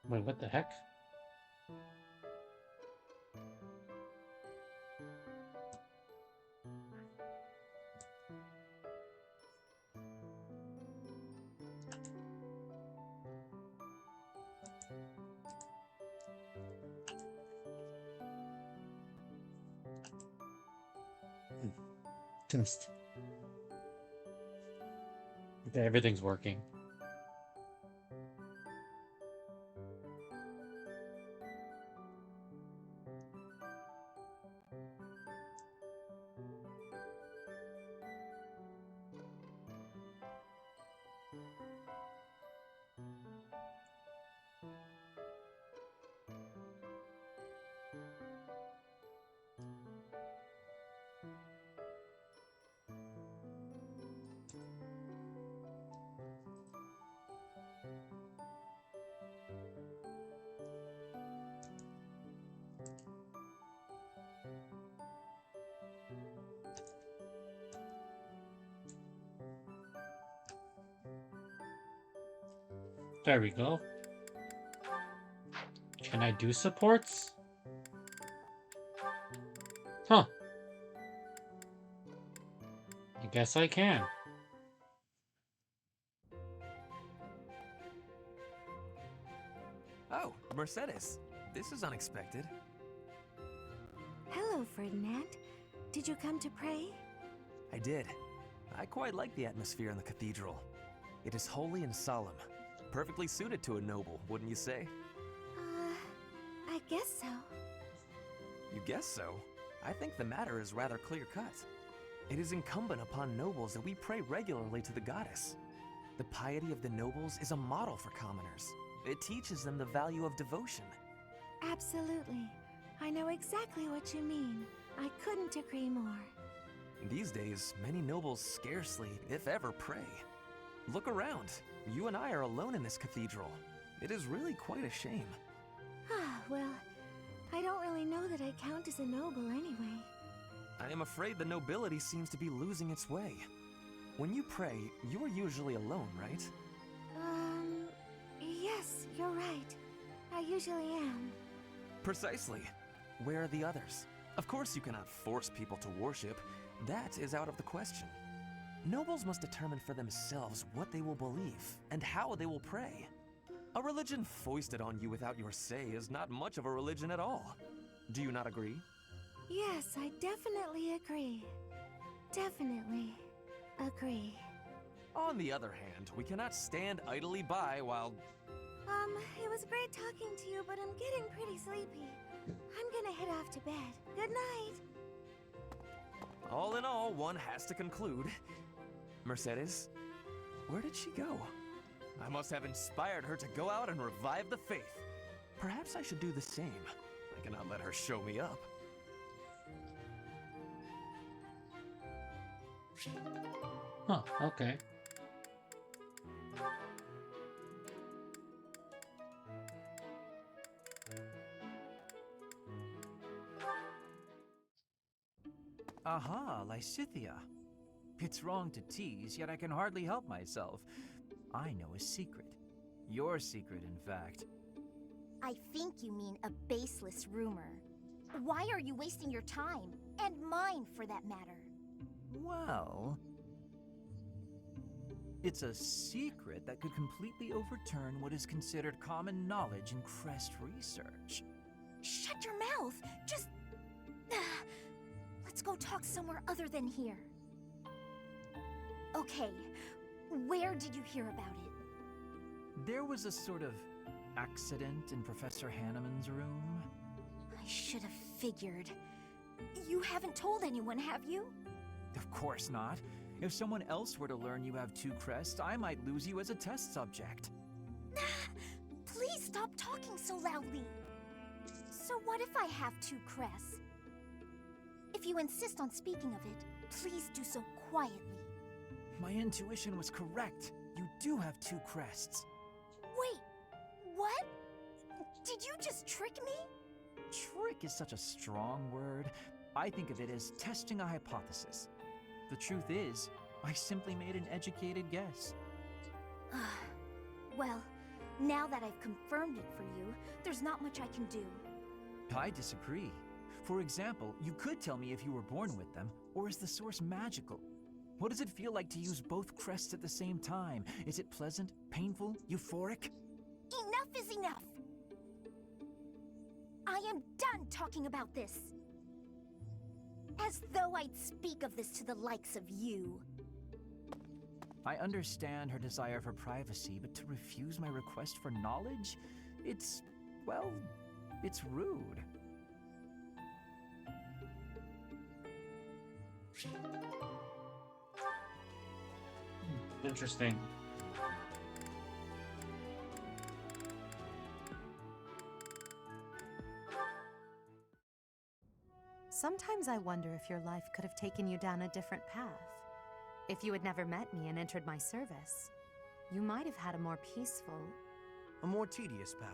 Wait, what the heck? Just okay, everything's working. There we go. Can I do supports? Huh. I guess I can. Oh, Mercedes. This is unexpected. Hello, Ferdinand. Did you come to pray? I did. I quite like the atmosphere in the cathedral. It is holy and solemn. Perfectly suited to a noble, wouldn't you say? I guess so. You guess so? I think the matter is rather clear-cut. It is incumbent upon nobles that we pray regularly to the goddess. The piety of the nobles is a model for commoners. It teaches them the value of devotion. Absolutely. I know exactly what you mean. I couldn't agree more. These days, many nobles scarcely, if ever, pray. Look around. You and I are alone in this cathedral. It is really quite a shame. Ah, well, I don't really know that I count as a noble anyway. I am afraid the nobility seems to be losing its way. When you pray, you are usually alone, right? Yes, you're right. I usually am. Precisely. Where are the others? Of course you cannot force people to worship. That is out of the question. Nobles must determine for themselves what they will believe and how they will pray. A religion foisted on you without your say is not much of a religion at all. Do you not agree? Yes, I definitely agree. Definitely agree. On the other hand, we cannot stand idly by while... It was great talking to you, but I'm getting pretty sleepy. I'm gonna head off to bed. Good night. All in all, one has to conclude. Mercedes, where did she go? I must have inspired her to go out and revive the faith. Perhaps I should do the same. I cannot let her show me up. Huh, okay. Aha, Lysithea. It's wrong to tease, yet I can hardly help myself. I know a secret. Your secret, in fact. I think you mean a baseless rumor. Why are you wasting your time? And mine, for that matter. Well... it's a secret that could completely overturn what is considered common knowledge in Crest research. Shut your mouth! Just... Let's go talk somewhere other than here. Okay, where did you hear about it? There was a sort of accident in Professor Hanneman's room. I should have figured. You haven't told anyone, have you? Of course not. If someone else were to learn you have 2 crests, I might lose you as a test subject. Please stop talking so loudly. So what if I have 2 crests? If you insist on speaking of it, please do so quietly. My intuition was correct. You do have 2 crests. Wait, what? Did you just trick me? Trick is such a strong word. I think of it as testing a hypothesis. The truth is, I simply made an educated guess. Well, Now that I've confirmed it for you, there's not much I can do. I disagree. For example, you could tell me if you were born with them, or is the source magical? What does it feel like to use both crests at the same time? Is it pleasant, painful, euphoric? Enough is enough! I am done talking about this. As though I'd speak of this to the likes of you. I understand her desire for privacy, but to refuse my request for knowledge? It's, well, it's rude. Interesting. Sometimes I wonder if your life could have taken you down a different path. If you had never met me and entered my service, you might have had a more peaceful... A more tedious path.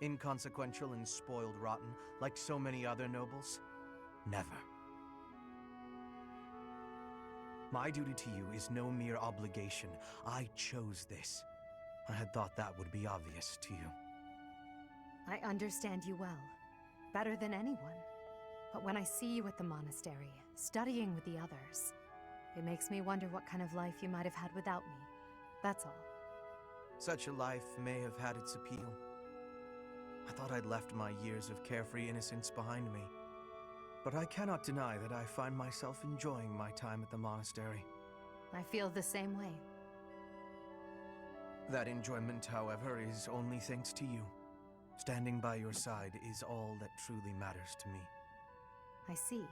Inconsequential and spoiled rotten, like so many other nobles? Never. My duty to you is no mere obligation. I chose this. I had thought that would be obvious to you. I understand you well, better than anyone. But when I see you at the monastery, studying with the others, it makes me wonder what kind of life you might have had without me. That's all. Such a life may have had its appeal. I thought I'd left my years of carefree innocence behind me. But I cannot deny that I find myself enjoying my time at the monastery. I feel the same way. That enjoyment, however, is only thanks to you. Standing by your side is all that truly matters to me. I see.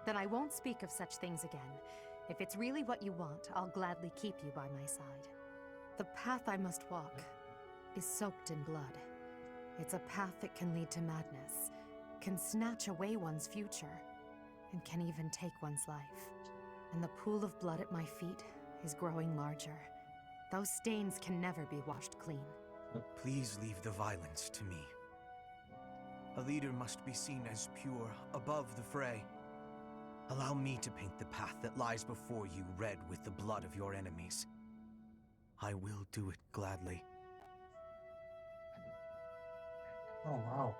Then I won't speak of such things again. If it's really what you want, I'll gladly keep you by my side. The path I must walk is soaked in blood. It's a path that can lead to madness, can snatch away one's future, and can even take one's life. And the pool of blood at my feet is growing larger. Those stains can never be washed clean. Please leave the violence to me. A leader must be seen as pure, above the fray. Allow me to paint the path that lies before you red with the blood of your enemies. I will do it gladly. Oh, wow.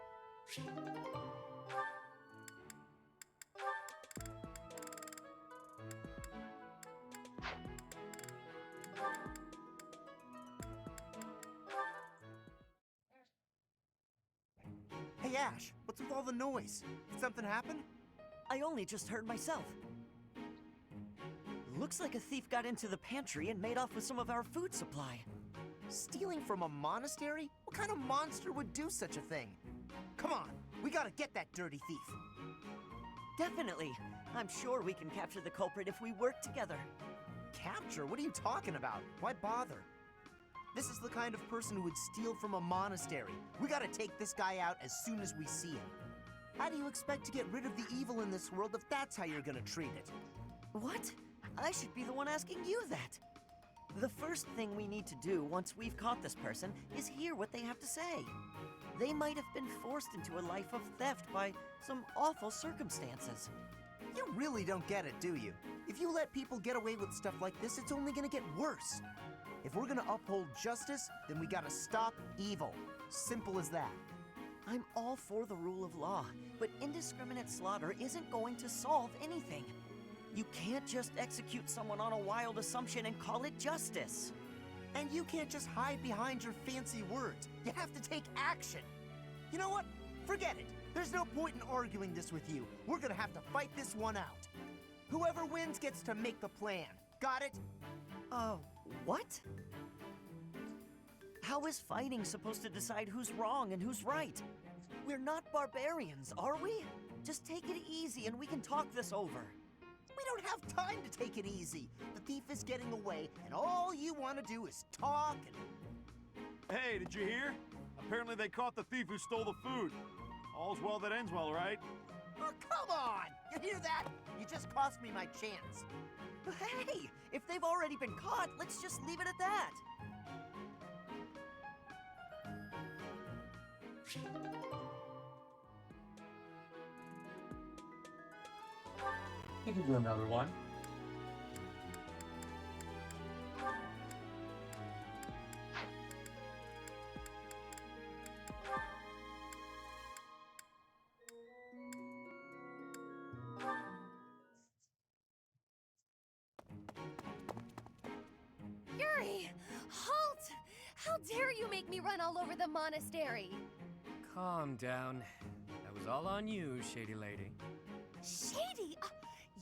Hey Ash, what's with all the noise? Did something happen? I only just heard myself. Looks like a thief got into the pantry and made off with some of our food supply. Stealing from a monastery? What kind of monster would do such a thing? Come on, we gotta get that dirty thief. Definitely. I'm sure we can capture the culprit if we work together. Capture? What are you talking about? Why bother? This is the kind of person who would steal from a monastery. We gotta take this guy out as soon as we see him. How do you expect to get rid of the evil in this world if that's how you're gonna treat it? What? I should be the one asking you that. The first thing we need to do once we've caught this person is hear what they have to say. They might have been forced into a life of theft by some awful circumstances. You really don't get it, do you? If you let people get away with stuff like this, it's only gonna get worse. If we're gonna uphold justice, then we gotta stop evil. Simple as that. I'm all for the rule of law, but indiscriminate slaughter isn't going to solve anything. You can't just execute someone on a wild assumption and call it justice. And you can't just hide behind your fancy words. You have to take action. You know what? Forget it. There's no point in arguing this with you. We're gonna have to fight this one out. Whoever wins gets to make the plan. Got it? What? How is fighting supposed to decide who's wrong and who's right? We're not barbarians, are we? Just take it easy and we can talk this over. We don't have time to take it easy. The thief is getting away, and all you want to do is talk and... Hey, did you hear? Apparently they caught the thief who stole the food. All's well that ends well, right? Oh, come on! You hear that? You just cost me my chance. Hey, if they've already been caught, let's just leave it at that. You can do another one. dare you make me run all over the monastery? Calm down. That was all on you, Shady Lady. Shady?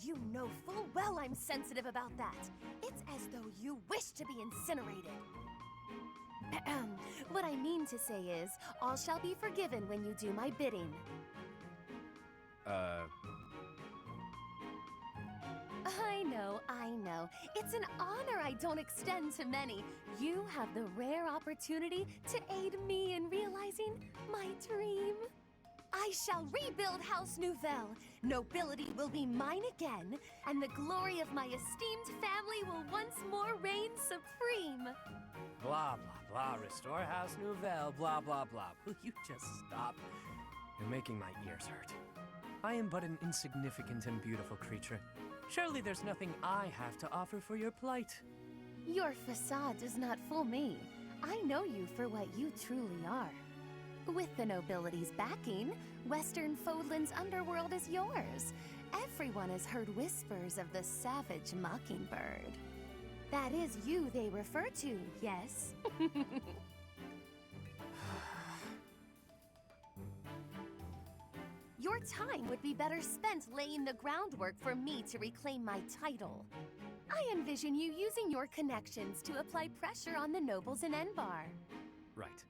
You know full well I'm sensitive about that. It's as though you wish to be incinerated. What I mean to say is, all shall be forgiven when you do my bidding. I know. It's an honor I don't extend to many. You have the rare opportunity to aid me in realizing my dream. I shall rebuild House Nouvelle. Nobility will be mine again, and the glory of my esteemed family will once more reign supreme. Blah, blah, blah. Restore House Nouvelle, blah, blah, blah. Will you just stop? You're making my ears hurt. I am but an insignificant and beautiful creature. Surely there's nothing I have to offer for your plight. Your facade does not fool me. I know you for what you truly are. With the nobility's backing, Western Fodlan's underworld is yours. Everyone has heard whispers of the savage mockingbird. That is you they refer to, yes? Your time would be better spent laying the groundwork for me to reclaim my title. I envision you using your connections to apply pressure on the nobles in Enbar. Right.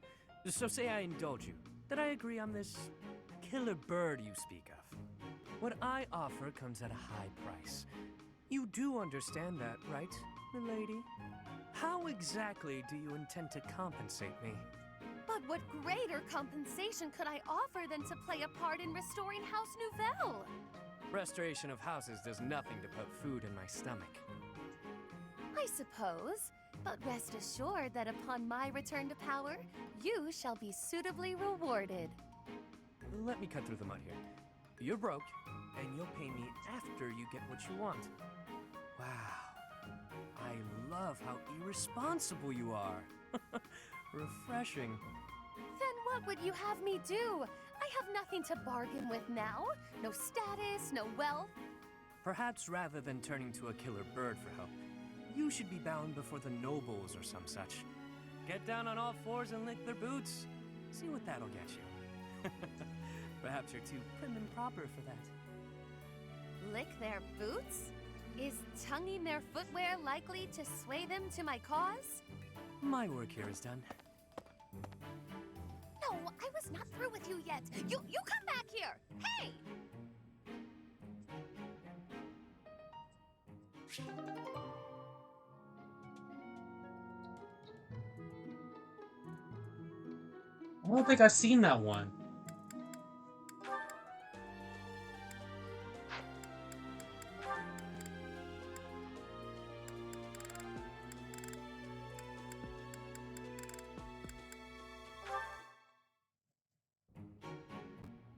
So say I indulge you, that I agree on this killer bird you speak of. What I offer comes at a high price. You do understand that, right, milady? How exactly do you intend to compensate me? But what greater compensation could I offer than to play a part in restoring House Nouvelle? Restoration of houses does nothing to put food in my stomach. I suppose, but rest assured that upon my return to power, you shall be suitably rewarded. Let me cut through the mud here. You're broke, and you'll pay me after you get what you want. Wow. I love how irresponsible you are. Refreshing. Then what would you have me do? I have nothing to bargain with now. No status, no wealth. Perhaps rather than turning to a killer bird for help, you should be bound before the nobles or some such. Get down on all fours and lick their boots. See what that'll get you. Perhaps you're too prim and proper for that. Lick their boots? Is tonguing their footwear likely to sway them to my cause? My work here is done. No, I was not through with you yet. You come back here! Hey! I don't think I've seen that one.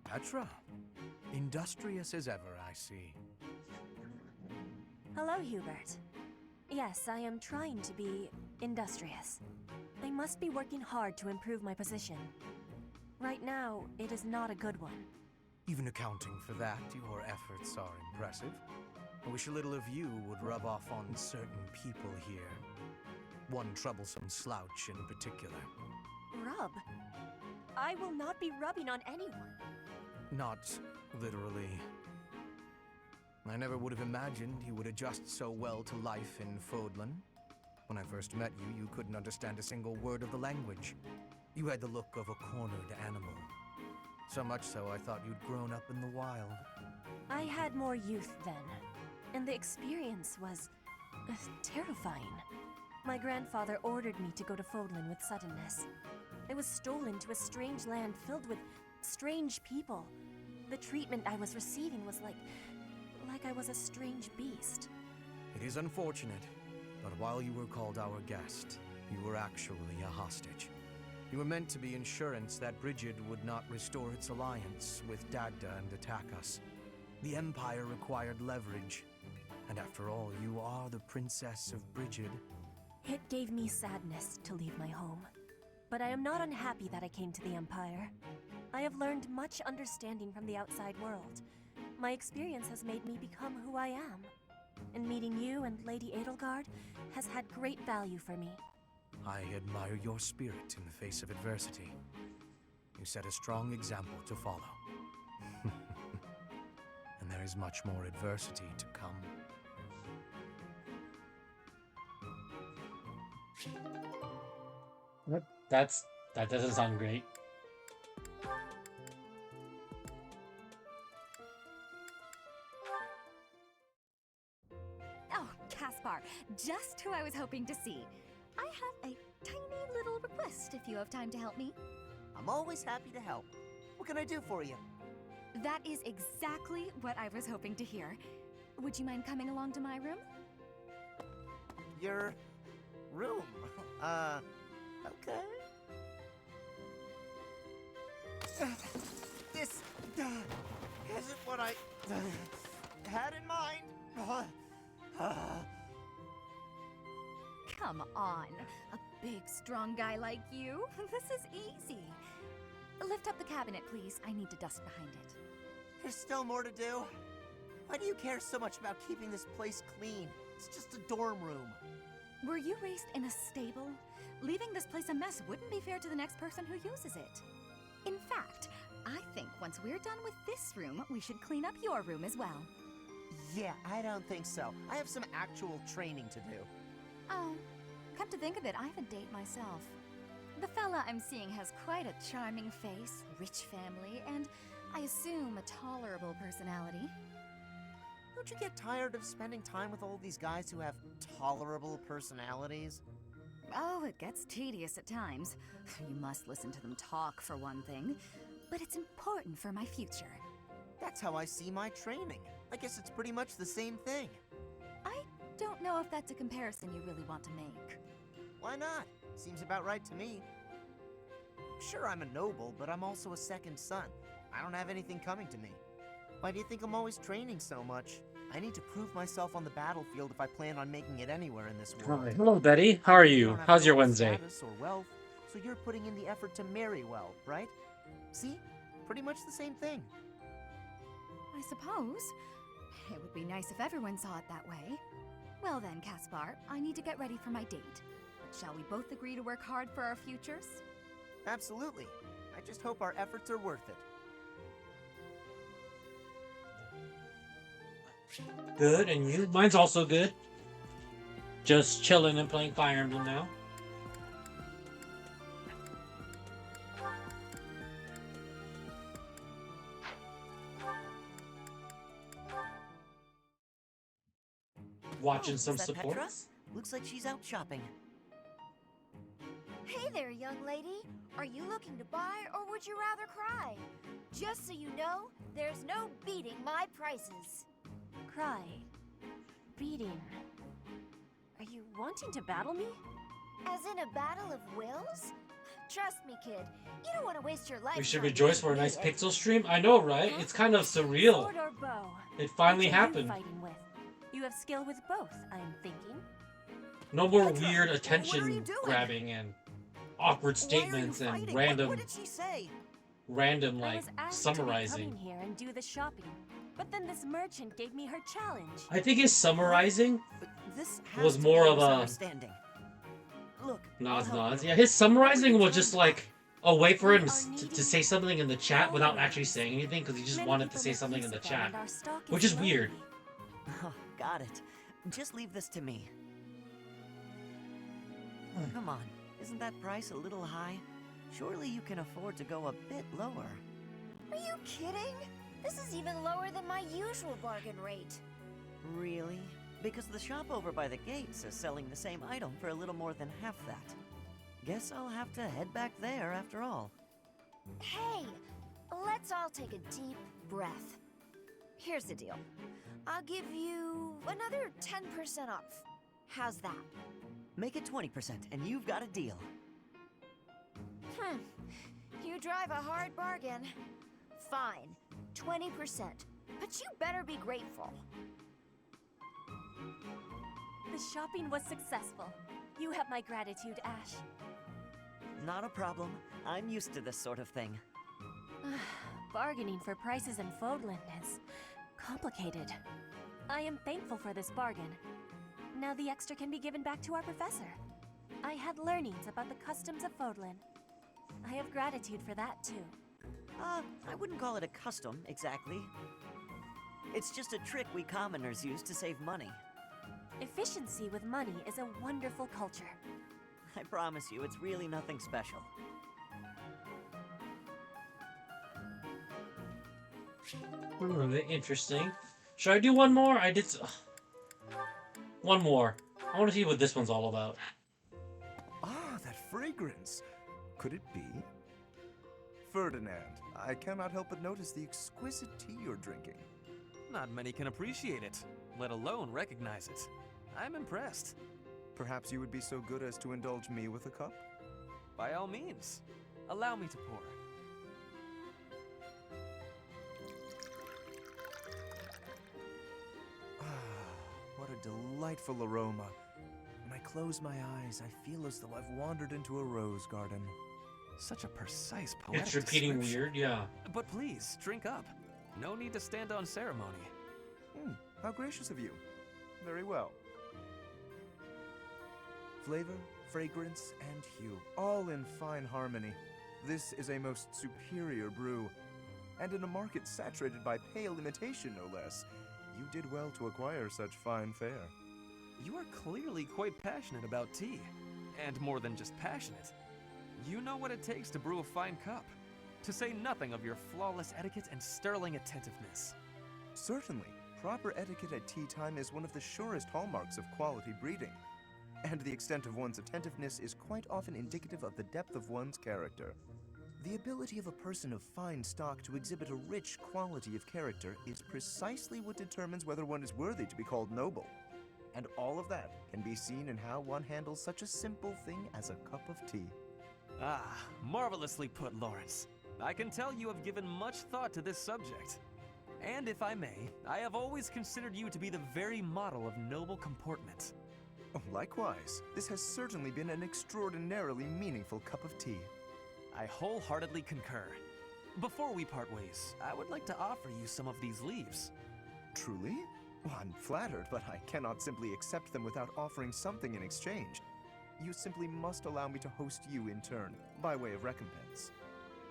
Petra, industrious as ever, I see. Hello, Hubert. Yes, I am trying to be industrious. I must be working hard to improve my position. Right now, it is not a good one. Even accounting for that, your efforts are impressive. I wish a little of you would rub off on certain people here. One troublesome slouch in particular. Rub? I will not be rubbing on anyone. Not literally. I never would have imagined you would adjust so well to life in Fodlan. When I first met you, you couldn't understand a single word of the language. You had the look of a cornered animal. So much so I thought you'd grown up in the wild. I had more youth then, and the experience was terrifying. My grandfather ordered me to go to Fodlan with suddenness. I was stolen to a strange land filled with strange people. The treatment I was receiving was like I was a strange beast. It is unfortunate, but while you were called our guest, you were actually a hostage. You were meant to be insurance that Brigid would not restore its alliance with Dagda and attack us. The Empire required leverage, and after all, you are the Princess of Brigid. It gave me sadness to leave my home, but I am not unhappy that I came to the Empire. I have learned much understanding from the outside world. My experience has made me become who I am. And meeting you and Lady Edelgard has had great value for me. I admire your spirit in the face of adversity. You set a strong example to follow. And there is much more adversity to come. That doesn't sound great. Oh, Caspar, just who I was hoping to see. I have a tiny little request if you have time to help me. I'm always happy to help. What can I do for you? That is exactly what I was hoping to hear. Would you mind coming along to my room? Your room? Okay. This isn't what I had in mind. Come on, a big, strong guy like you. This is easy. Lift up the cabinet, please. I need to dust behind it. There's still more to do. Why do you care so much about keeping this place clean? It's just a dorm room. Were you raised in a stable? Leaving this place a mess wouldn't be fair to the next person who uses it. In fact, I think once we're done with this room, we should clean up your room as well. Yeah, I don't think so. I have some actual training to do. Oh, come to think of it, I have a date myself. The fella I'm seeing has quite a charming face, rich family, and I assume a tolerable personality. Don't you get tired of spending time with all these guys who have tolerable personalities? Oh, it gets tedious at times. You must listen to them talk, for one thing. But it's important for my future. That's how I see my training. I guess it's pretty much the same thing. I don't know if that's a comparison you really want to make. Why not? Seems about right to me. Sure, I'm a noble, but I'm also a second son. I don't have anything coming to me. Why do you think I'm always training so much? I need to prove myself on the battlefield if I plan on making it anywhere in this world. Hi. Hello, Betty. How are you? How's your Wednesday? Status or wealth, so you're putting in the effort to marry well, right? See? Pretty much the same thing. I suppose. It would be nice if everyone saw it that way. Well then, Caspar, I need to get ready for my date. Shall we both agree to work hard for our futures? Absolutely. I just hope our efforts are worth it. Good, and you? Mine's also good. Just chilling and playing Fire Emblem now. Watching some Is that support. Petra? Looks like she's out shopping. Hey there, young lady. Are you looking to buy, or would you rather cry? Just so you know, there's no beating my prices. Cry. Beating. Are you wanting to battle me? As in a battle of wills? Trust me, kid. You don't want to waste your life. We should trying to rejoice for a beat nice it. pixel stream. I know, right? It's kind of surreal. Sword or bow? It finally Which are you happened. fighting with? You have skill with both, I'm thinking. No more Petra, weird what are attention you doing? grabbing and awkward statements and What random, did she say? random I like was asked to summarizing. come in here and do the shopping, but then this merchant gave me her challenge. I think his summarizing This was has to more be of a misunderstanding. Look, nods, I'll help nods. you. Yeah, his summarizing was just like a way for him We are to needing say something in the chat without followers. actually saying anything because he just Many wanted to people say make something use in the of them, chat, and our stock which is weird. lonely. Oh, got it. Just leave this to me. Come on, isn't that price a little high? Surely you can afford to go a bit lower. Are you kidding? This is even lower than my usual bargain rate. Really? Because the shop over by the gates is selling the same item for a little more than half that. Guess I'll have to head back there after all. Hey, let's all take a deep breath. Here's the deal. I'll give you another 10% off. How's that? Make it 20% and you've got a deal. You drive a hard bargain. Fine, 20%. But you better be grateful. The shopping was successful. You have my gratitude, Ash. Not a problem. I'm used to this sort of thing. Bargaining for prices in Fodlan is complicated. I am thankful for this bargain. Now the extra can be given back to our professor. I had learnings about the customs of Fodlan. I have gratitude for that, too. I wouldn't call it a custom, exactly. It's just a trick we commoners use to save money. Efficiency with money is a wonderful culture. I promise you, it's really nothing special. Interesting. Should I do one more? One more. I want to see what this one's all about. Ah, that fragrance. Could it be? Ferdinand, I cannot help but notice the exquisite tea you're drinking. Not many can appreciate it, let alone recognize it. I'm impressed. Perhaps you would be so good as to indulge me with a cup? By all means. Allow me to pour. What a delightful aroma. When I close my eyes, I feel as though I've wandered into a rose garden. Such a precise poetic It's repeating description. weird, yeah. But please, drink up. No need to stand on ceremony. How gracious of you. Very well. Flavor, fragrance, and hue, all in fine harmony. This is a most superior brew. And in a market saturated by pale imitation, no less. You did well to acquire such fine fare. You are clearly quite passionate about tea. And more than just passionate. You know what it takes to brew a fine cup. To say nothing of your flawless etiquette and sterling attentiveness. Certainly. Proper etiquette at tea time is one of the surest hallmarks of quality breeding. And the extent of one's attentiveness is quite often indicative of the depth of one's character. The ability of a person of fine stock to exhibit a rich quality of character is precisely what determines whether one is worthy to be called noble. And all of that can be seen in how one handles such a simple thing as a cup of tea. Ah, marvelously put, Lawrence. I can tell you have given much thought to this subject. And if I may, I have always considered you to be the very model of noble comportment. Oh, likewise, this has certainly been an extraordinarily meaningful cup of tea. I wholeheartedly concur. Before we part ways, I would like to offer you some of these leaves. Truly? Well, I'm flattered, but I cannot simply accept them without offering something in exchange. You simply must allow me to host you in turn, by way of recompense.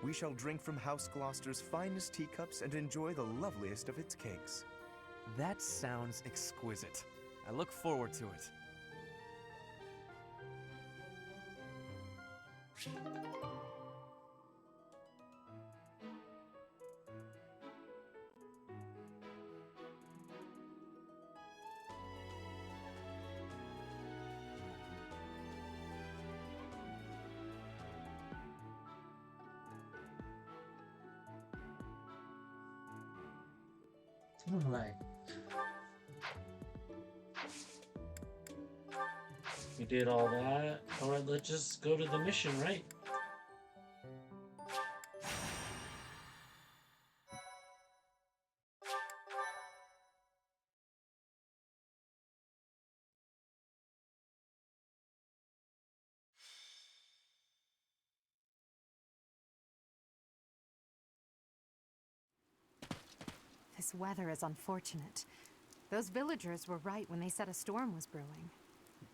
We shall drink from House Gloucester's finest teacups and enjoy the loveliest of its cakes. That sounds exquisite. I look forward to it. Alright. We did all that. Alright, let's just go to the mission, right? This weather is unfortunate. Those villagers were right when they said a storm was brewing.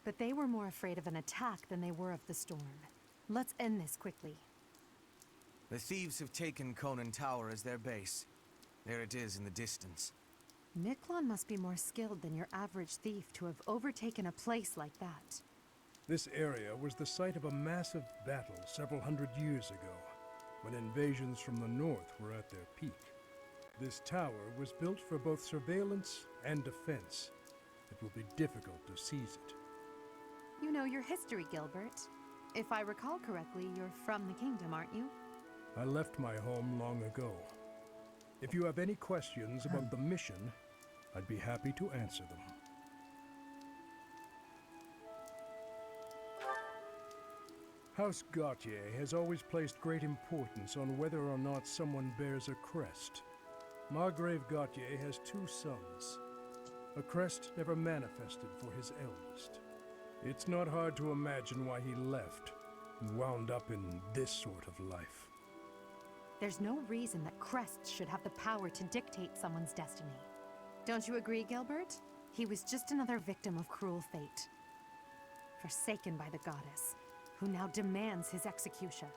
But they were more afraid of an attack than they were of the storm. Let's end this quickly. The thieves have taken Conan Tower as their base. There it is in the distance. Miklon must be more skilled than your average thief to have overtaken a place like that. This area was the site of a massive battle several hundred years ago, when invasions from the north were at their peak. This tower was built for both surveillance and defense. It will be difficult to seize it. You know your history, Gilbert. If I recall correctly, you're from the kingdom, aren't you? I left my home long ago. If you have any questions about the mission, I'd be happy to answer them. House Gautier has always placed great importance on whether or not someone bears a crest. Margrave Gautier has 2 sons. A crest never manifested for his eldest. It's not hard to imagine why he left and wound up in this sort of life. There's no reason that crests should have the power to dictate someone's destiny. Don't you agree, Gilbert? He was just another victim of cruel fate. forsaken by the goddess, who now demands his execution.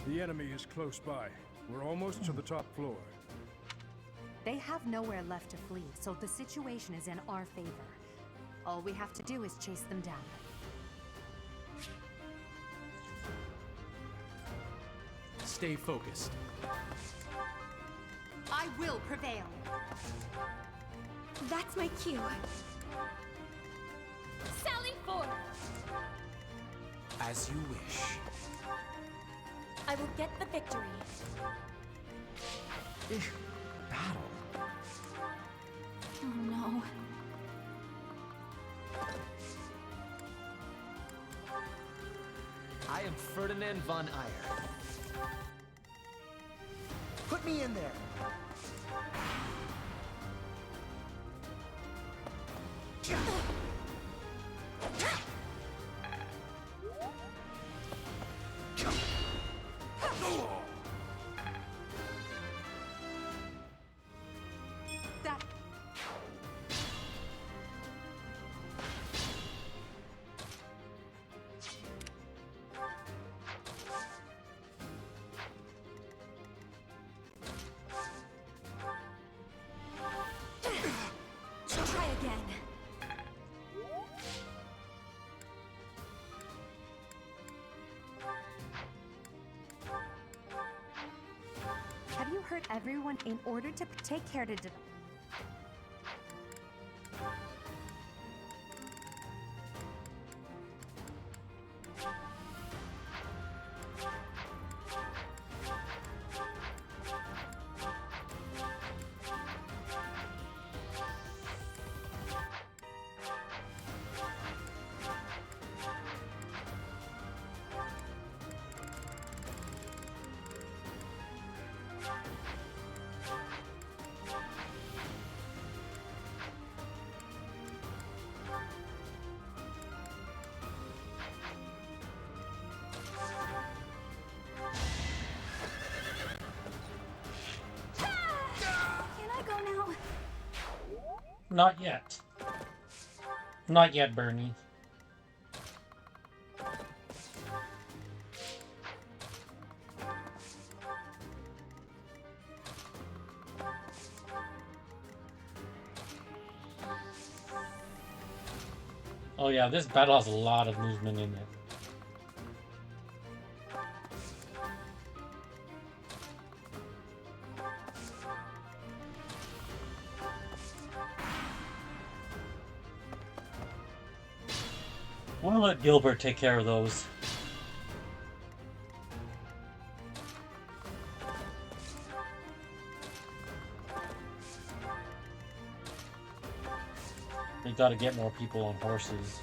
The enemy is close by. We're almost to the top floor. They have nowhere left to flee, so the situation is in our favor. All we have to do is chase them down. Stay focused. I will prevail. That's my cue. Sally forth! As you wish. I will get the victory. Battle? Oh no. I am Ferdinand von Ayer. Put me in there. Try again. Have you hurt everyone in order to take care to Not yet. Not yet, Bernie. Oh yeah, this battle has a lot of movement in it. I'm gonna let Gilbert take care of those. They gotta get more people on horses.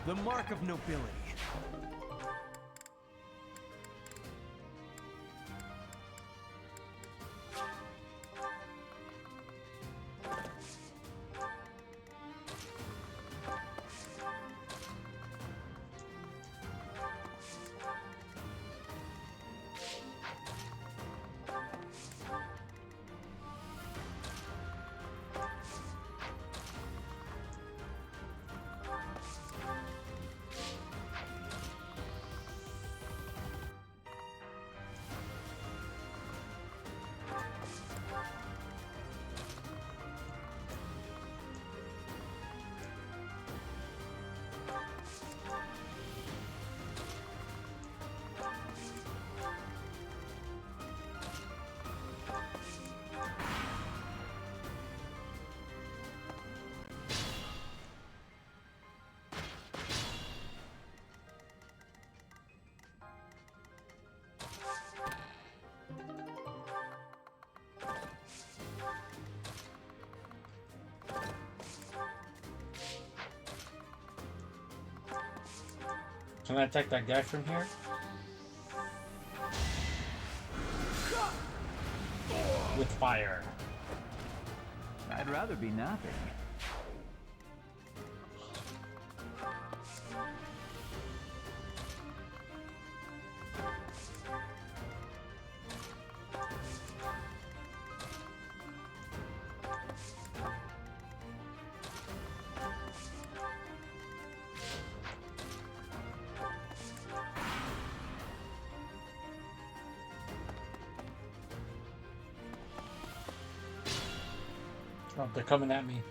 The mark of nobility. Can I attack that guy from here? With fire. I'd rather be napping. Oh, they're coming at me.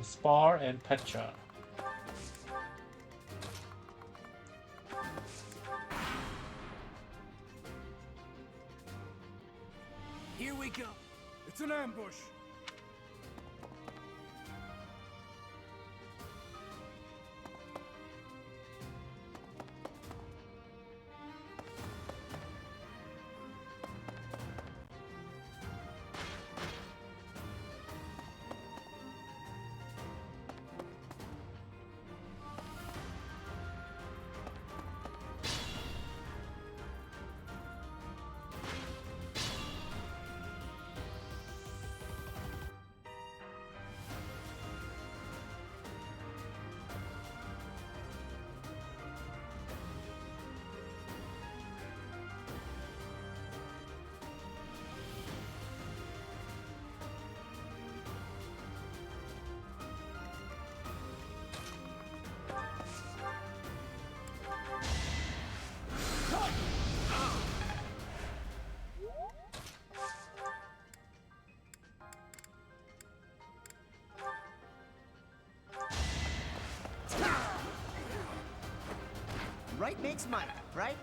Spar and Petra. Here we go. It's an ambush. Right makes money, right?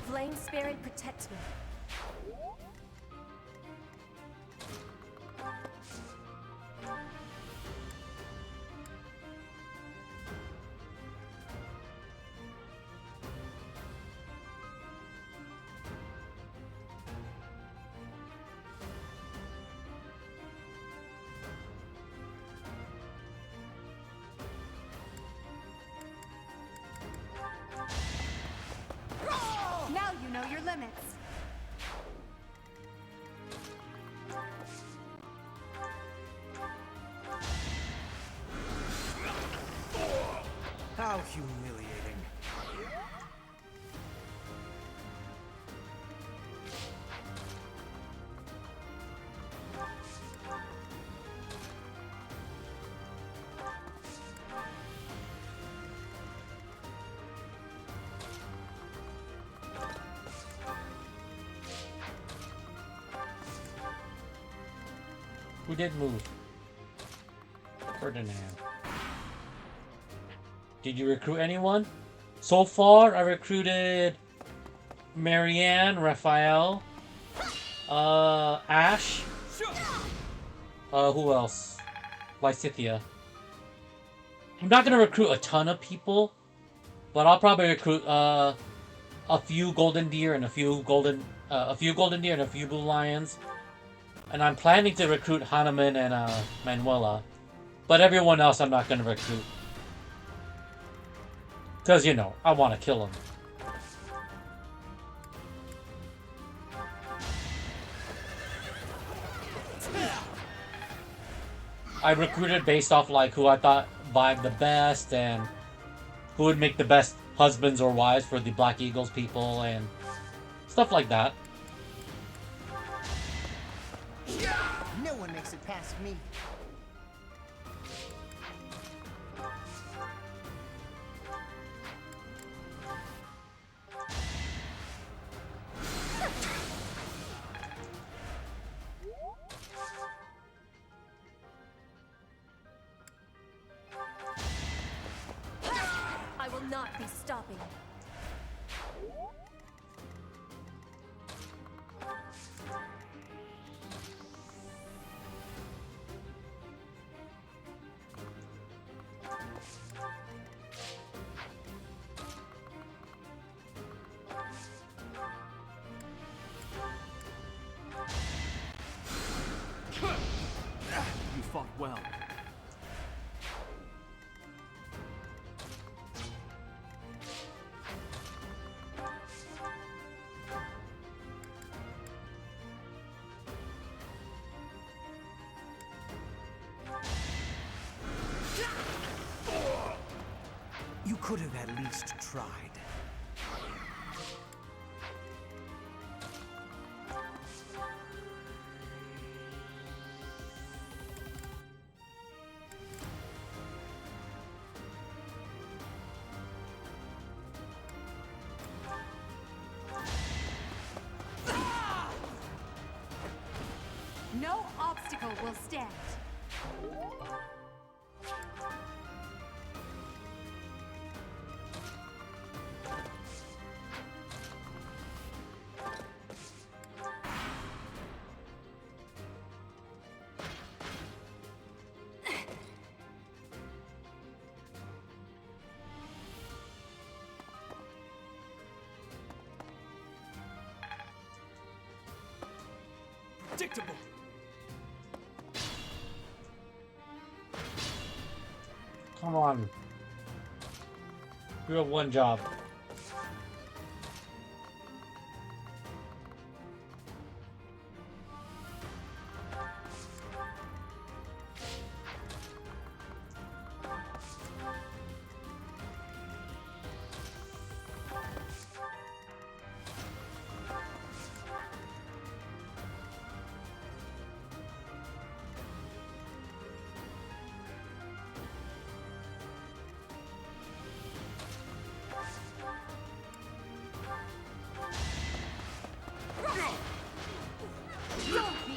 Flame Spirit, protect me. Now you know your limits. How humiliating. Who did move? Ferdinand. Did you recruit anyone? So far, I recruited Marianne, Raphael, Ash. Who else? Lysithia. I'm not gonna recruit a ton of people, but I'll probably recruit a few golden deer and a few golden deer and a few blue lions. And I'm planning to recruit Hanuman and Manuela. But everyone else I'm not going to recruit. Because, you know, I want to kill them. I recruited based off, like, who I thought vibed the best and who would make the best husbands or wives for the Black Eagles people and stuff like that. No one makes it past me. will not be stopping. You fought well. You could have at least tried. No obstacle will stand. Predictable. Come on. You have one job.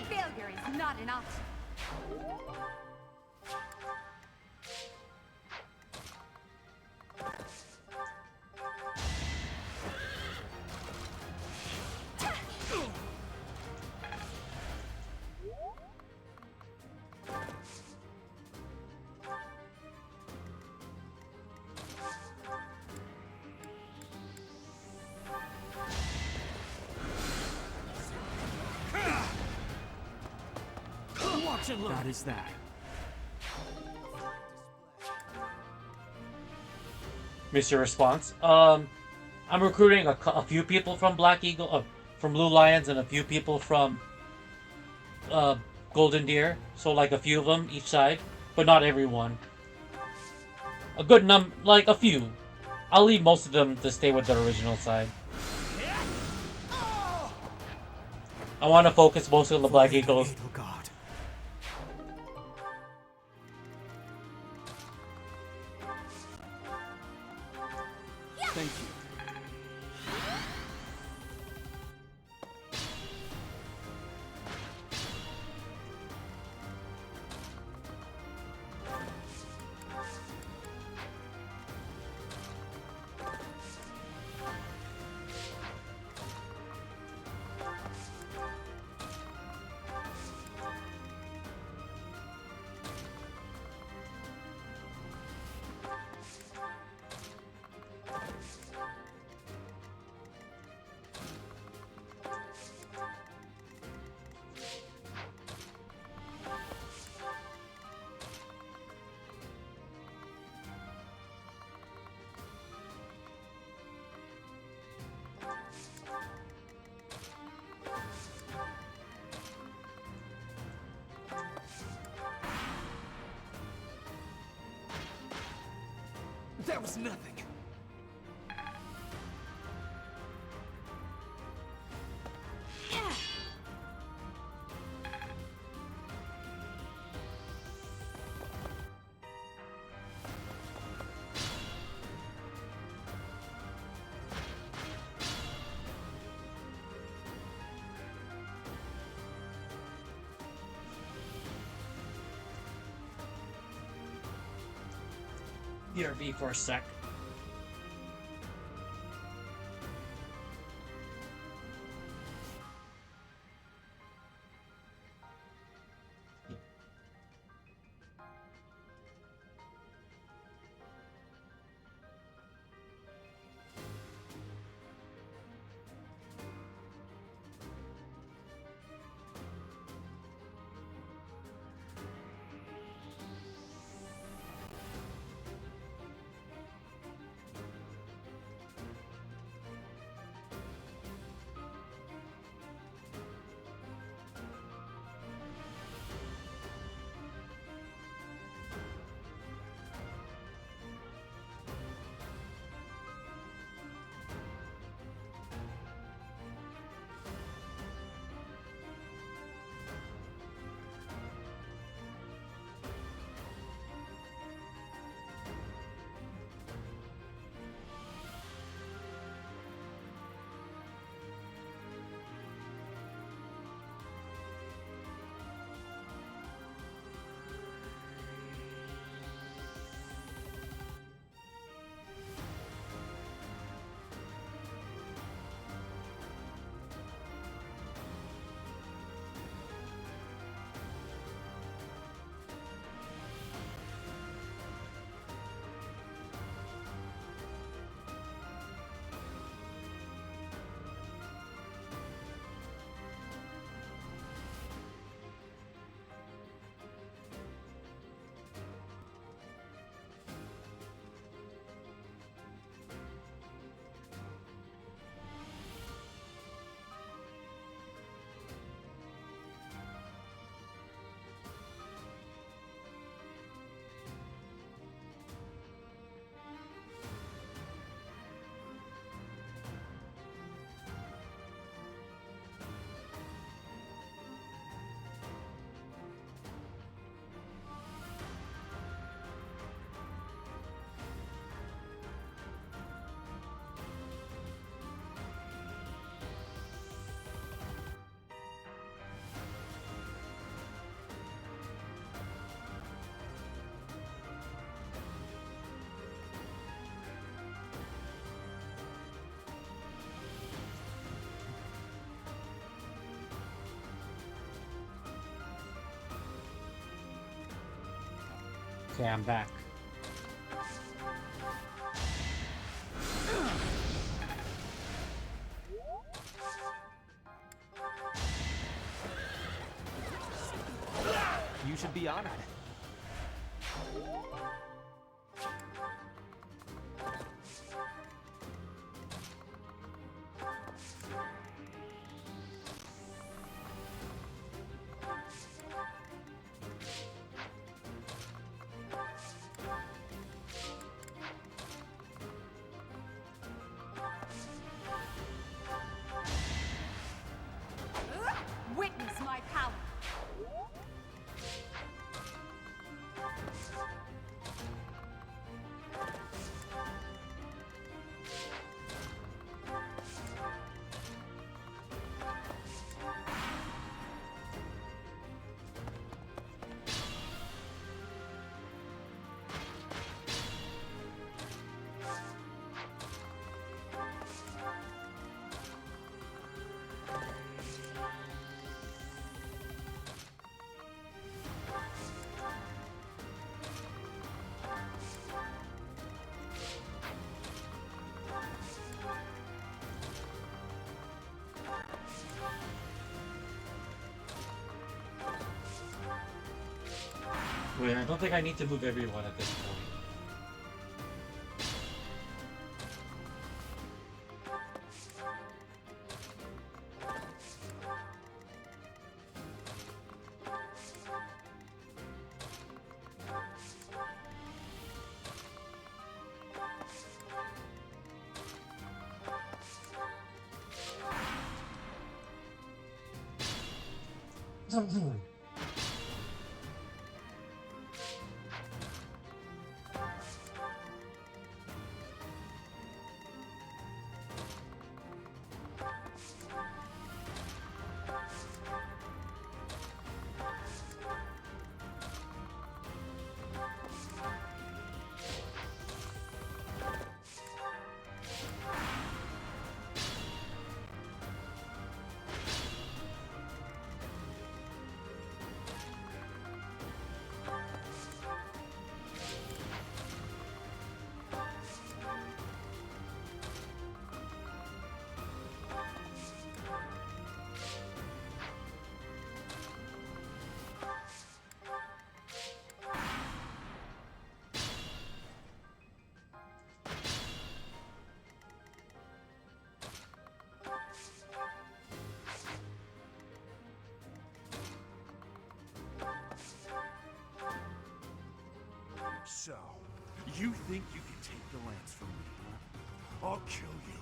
Failure is not an option. Watch and learn. That is that. Mr. Response. I'm recruiting a few people from Black Eagle, from Blue Lions, and a few people from Golden Deer. So like a few of them each side, but not everyone. A good like a few. I'll leave most of them to stay with the original side. I want to focus mostly on the Black Eagles. Thank you. That was nothing. BRB for a sec. Okay, I'm back. You should be honored. Witness my power. Wait, I don't think I need to move everyone at this point. So, you think you can take the lance from me, huh? I'll kill you.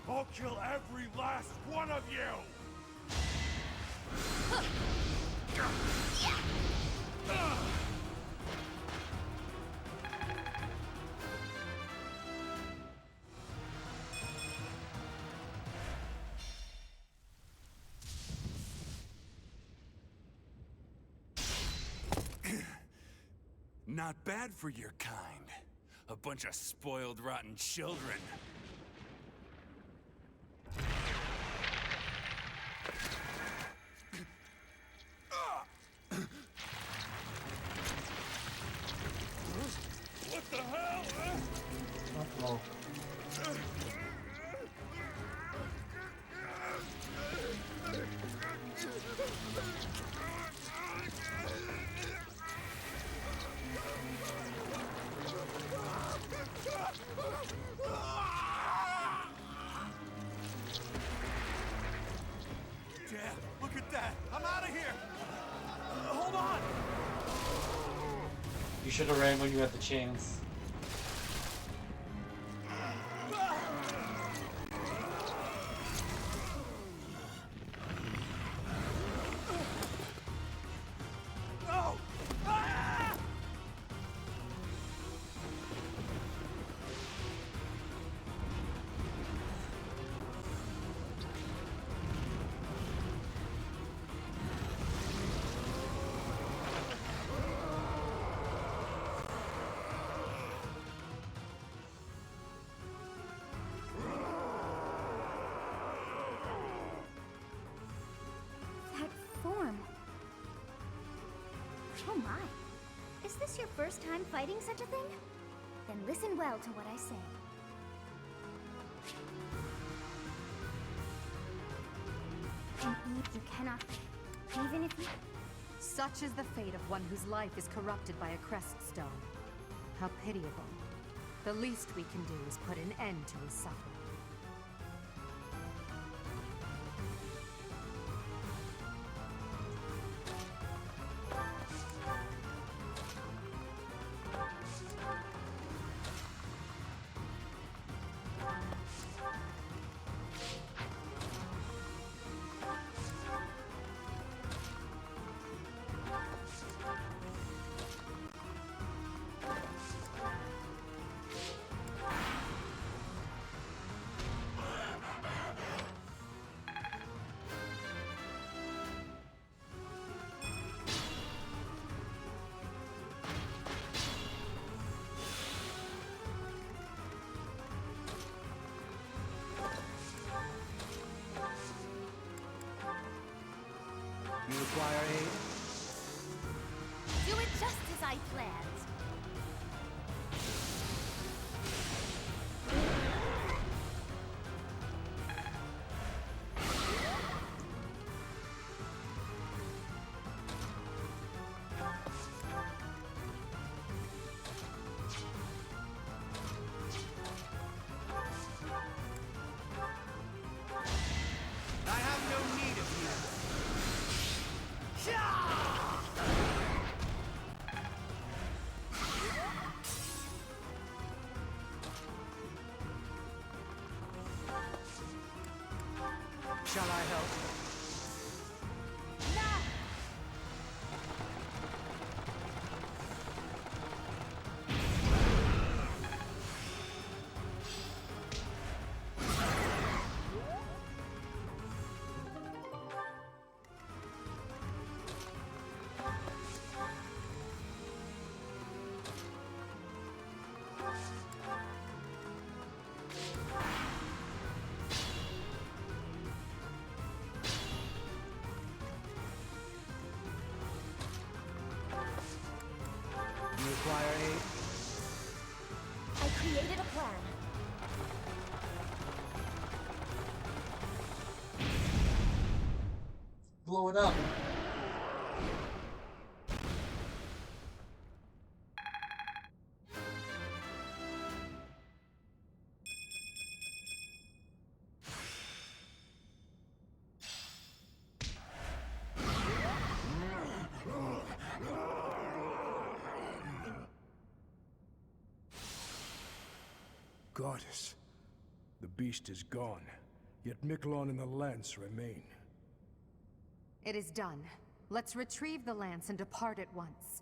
I'll kill every last one of you! Not bad for your kind. A bunch of spoiled, rotten children. What the hell? Uh-oh. Dad, look at that! I'm out of here! Hold on! You should have ran when you had the chance. No! Ah! That form. Oh my. Is this your first time fighting such a thing? Then listen well to what I say. And Eve, you cannot... Even if you... Such is the fate of one whose life is corrupted by a crest stone. How pitiable. The least we can do is put an end to his suffering. You require aid? Do it just as I planned. I have no need of you. Shall I help? You require aid? I created a plan. Blow it up. Goddess, the beast is gone, yet Miquelon and the lance remain. It is done. Let's retrieve the lance and depart at once.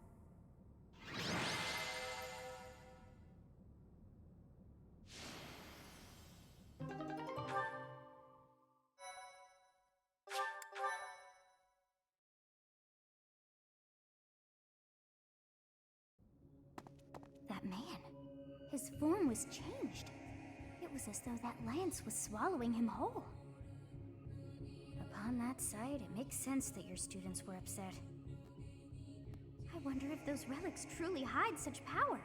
That man. His form was changed. It was as though that lance was swallowing him whole. Upon that sight, it makes sense that your students were upset. I wonder if those relics truly hide such power.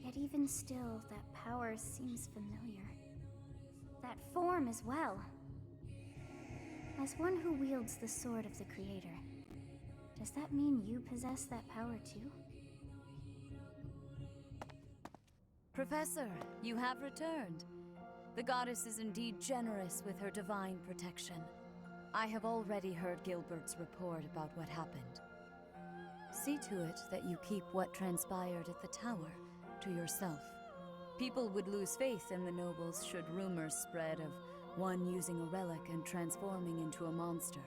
Yet even still, that power seems familiar. That form as well. As one who wields the sword of the Creator, does that mean you possess that power too? Professor, you have returned. The goddess is indeed generous with her divine protection. I have already heard Gilbert's report about what happened. See to it that you keep what transpired at the tower to yourself. People would lose faith in the nobles should rumors spread of one using a relic and transforming into a monster.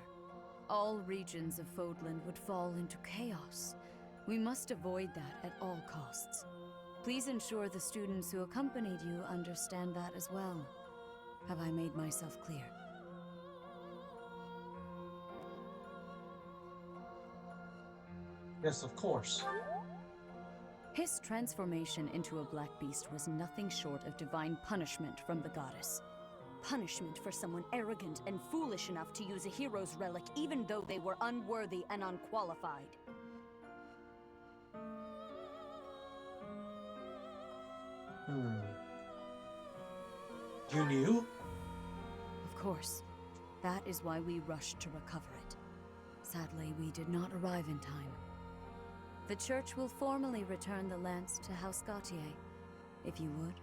All regions of Fodlan would fall into chaos. We must avoid that at all costs. Please ensure the students who accompanied you understand that as well. Have I made myself clear? Yes, of course. His transformation into a black beast was nothing short of divine punishment from the goddess. Punishment for someone arrogant and foolish enough to use a hero's relic even though they were unworthy and unqualified. You knew? Of course. That is why we rushed to recover it. Sadly, we did not arrive in time. The church will formally return the lance to House Gautier, if you would.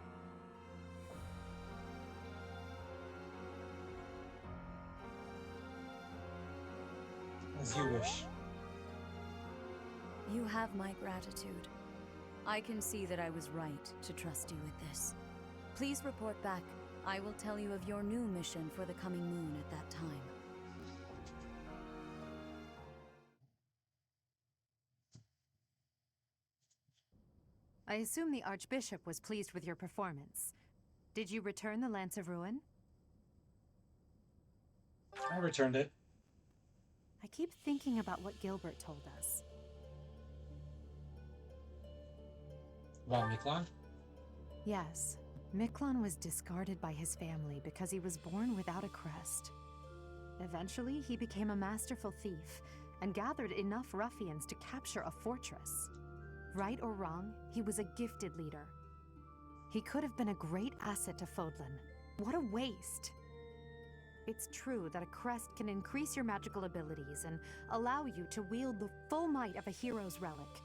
As you wish. You have my gratitude. I can see that I was right to trust you with this. Please report back. I will tell you of your new mission for the coming moon at that time. I assume the Archbishop was pleased with your performance. Did you return the Lance of Ruin? I returned it. I keep thinking about what Gilbert told us. About Miklon? Yes. Miklon was discarded by his family because he was born without a crest. Eventually, he became a masterful thief and gathered enough ruffians to capture a fortress. Right or wrong, he was a gifted leader. He could have been a great asset to Fodlan. What a waste! It's true that a crest can increase your magical abilities and allow you to wield the full might of a hero's relic.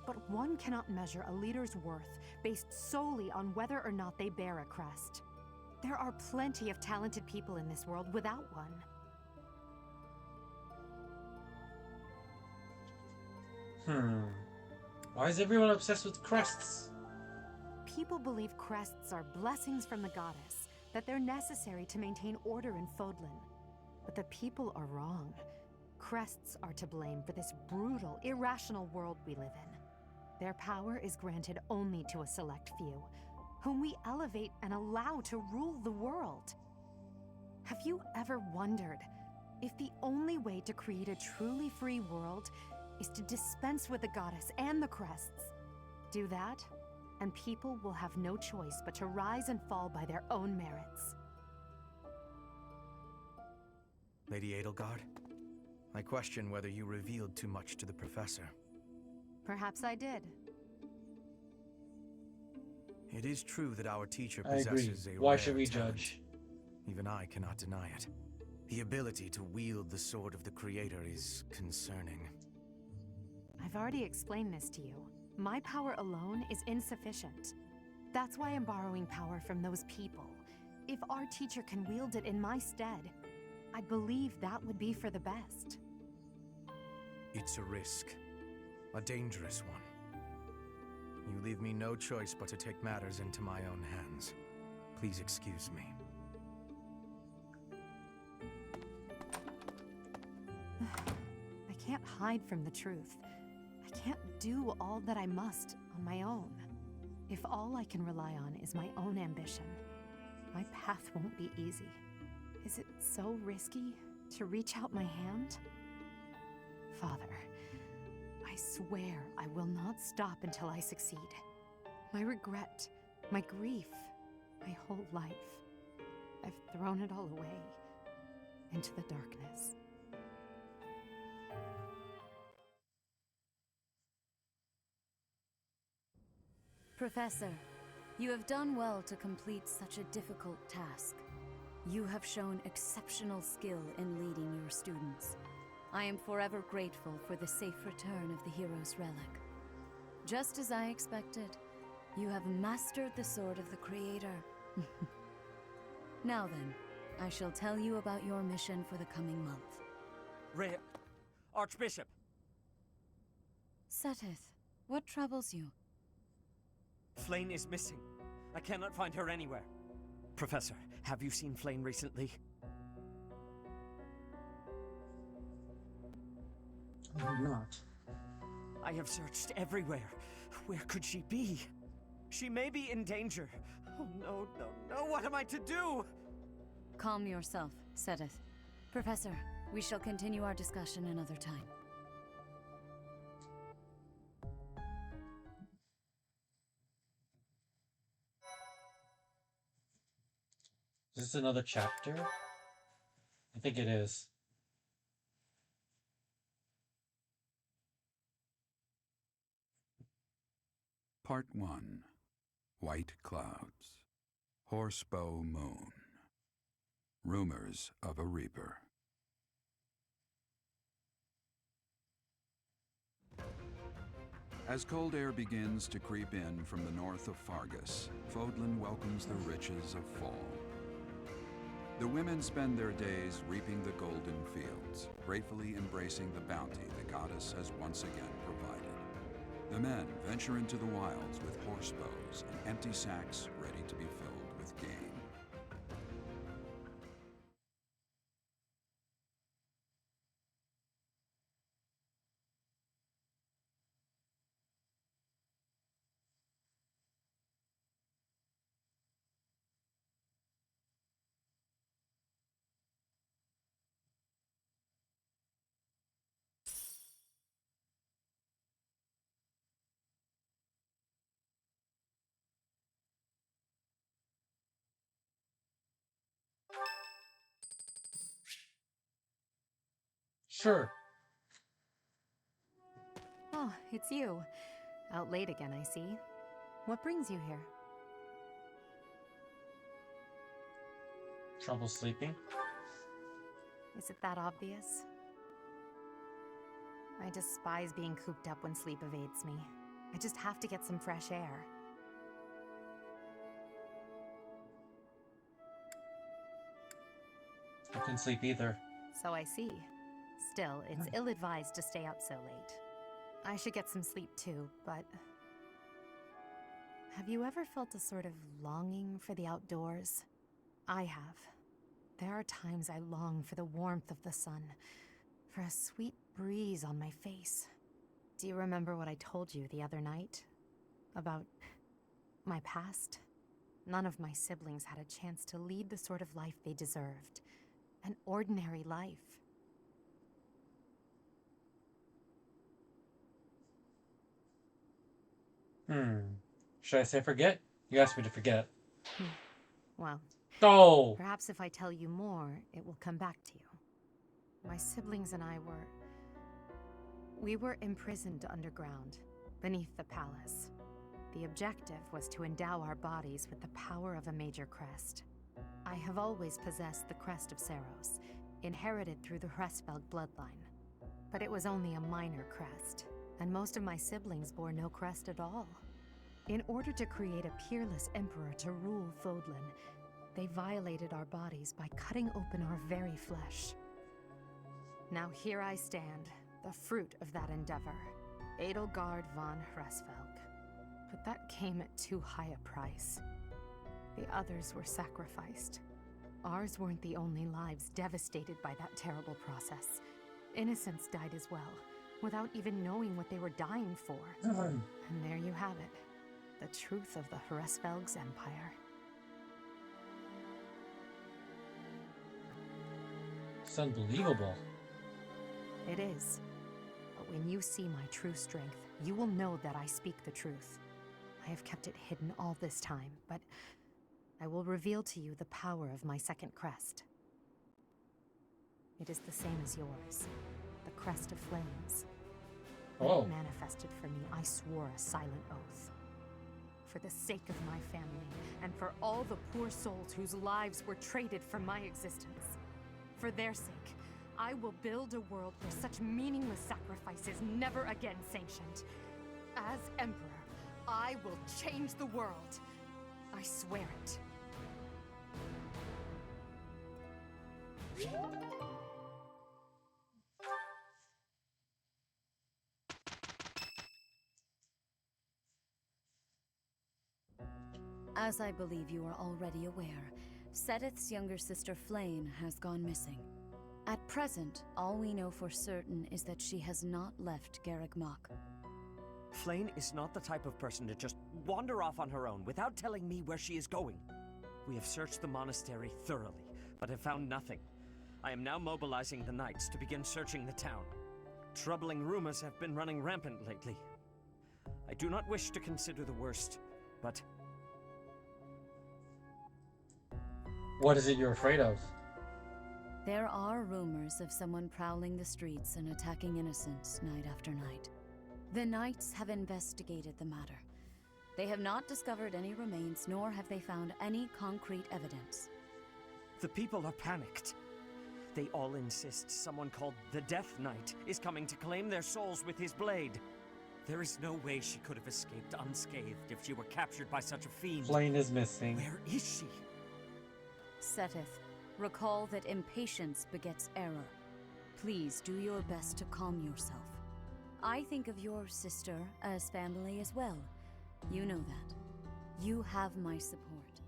But one cannot measure a leader's worth based solely on whether or not they bear a crest. There are plenty of talented people in this world without one. Why is everyone obsessed with crests? People believe crests are blessings from the goddess, that they're necessary to maintain order in Fodlan. But the people are wrong. Crests are to blame for this brutal, irrational world we live in. Their power is granted only to a select few, whom we elevate and allow to rule the world. Have you ever wondered if the only way to create a truly free world is to dispense with the goddess and the crests? Do that, and people will have no choice but to rise and fall by their own merits. Lady Edelgard, I question whether you revealed too much to the Professor. Perhaps I did. It is true that our teacher I agree. possesses a Why rare should we talent. judge? Even I cannot deny it. The ability to wield the sword of the Creator is concerning. I've already explained this to you. My power alone is insufficient. That's why I'm borrowing power from those people. If our teacher can wield it in my stead, I believe that would be for the best. It's a risk. A dangerous one. You leave me no choice but to take matters into my own hands. Please excuse me. I can't hide from the truth. I can't do all that I must on my own. If all I can rely on is my own ambition, my path won't be easy. Is it so risky to reach out my hand? Father, I swear I will not stop until I succeed. My regret, my grief, my whole life, I've thrown it all away into the darkness. Professor, you have done well to complete such a difficult task. You have shown exceptional skill in leading your students. I am forever grateful for the safe return of the hero's relic. Just as I expected, you have mastered the sword of the Creator. Now then, I shall tell you about your mission for the coming month. Archbishop! Seteth, what troubles you? Flayn is missing. I cannot find her anywhere. Professor, have you seen Flayn recently? I'm not. I have searched everywhere. Where could she be? She may be in danger. Oh no, no, no, what am I to do? Calm yourself, Seteth. Professor, we shall continue our discussion another time. Is this another chapter? I think it is. Part 1. White Clouds. Horsebow Moon. Rumors of a Reaper. As cold air begins to creep in from the north of Fargus, Fodlan welcomes the riches of fall. The women spend their days reaping the golden fields, gratefully embracing the bounty the goddess has once again provided. The men venture into the wilds with horse bows and empty sacks ready to be filled with game. Sure. Oh, it's you. Out late again, I see. What brings you here? Trouble sleeping? Is it that obvious? I despise being cooped up when sleep evades me. I just have to get some fresh air. I couldn't sleep either. So I see. Still, it's ill-advised to stay up so late. I should get some sleep too, but... Have you ever felt a sort of longing for the outdoors? I have. There are times I long for the warmth of the sun, for a sweet breeze on my face. Do you remember what I told you the other night? About my past? None of my siblings had a chance to lead the sort of life they deserved. An ordinary life. Should I say forget? You asked me to forget. Well, Oh! perhaps if I tell you more, it will come back to you. My siblings and I were imprisoned underground, beneath the palace. The objective was to endow our bodies with the power of a major crest. I have always possessed the crest of Seiros, inherited through the Hresvelg bloodline. But it was only a minor crest, and most of my siblings bore no crest at all. In order to create a peerless emperor to rule Fodlan, they violated our bodies by cutting open our very flesh. Now here I stand, the fruit of that endeavor, Edelgard von Hresvelg. But that came at too high a price. The others were sacrificed. Ours weren't the only lives devastated by that terrible process. Innocents died as well, without even knowing what they were dying for. And there you have it. The truth of the Hresvelg's empire. It's unbelievable. It is. But when you see my true strength, you will know that I speak the truth. I have kept it hidden all this time, but I will reveal to you the power of my second crest. It is the same as yours, the crest of flames. When it manifested for me, I swore a silent oath. For the sake of my family, and for all the poor souls whose lives were traded for my existence. For their sake, I will build a world where such meaningless sacrifice is never again sanctioned. As Emperor, I will change the world. I swear it. As I believe you are already aware, Seteth's younger sister Flayn has gone missing. At present, all we know for certain is that she has not left Garreg Mach. Flayn is not the type of person to just wander off on her own without telling me where she is going. We have searched the monastery thoroughly, but have found nothing. I am now mobilizing the knights to begin searching the town. Troubling rumors have been running rampant lately. I do not wish to consider the worst, but... What is it you're afraid of? There are rumors of someone prowling the streets and attacking innocents night after night. The Knights have investigated the matter, They have not discovered any remains, nor have they found any concrete evidence. The people are panicked. They all insist someone called the Death Knight is coming to claim their souls with his blade. There is no way she could have escaped unscathed if she were captured by such a fiend. Flayn is missing. Where is she? Seteth, recall that impatience begets error. Please do your best to calm yourself. I think of your sister as family as well. You know that. You have my support.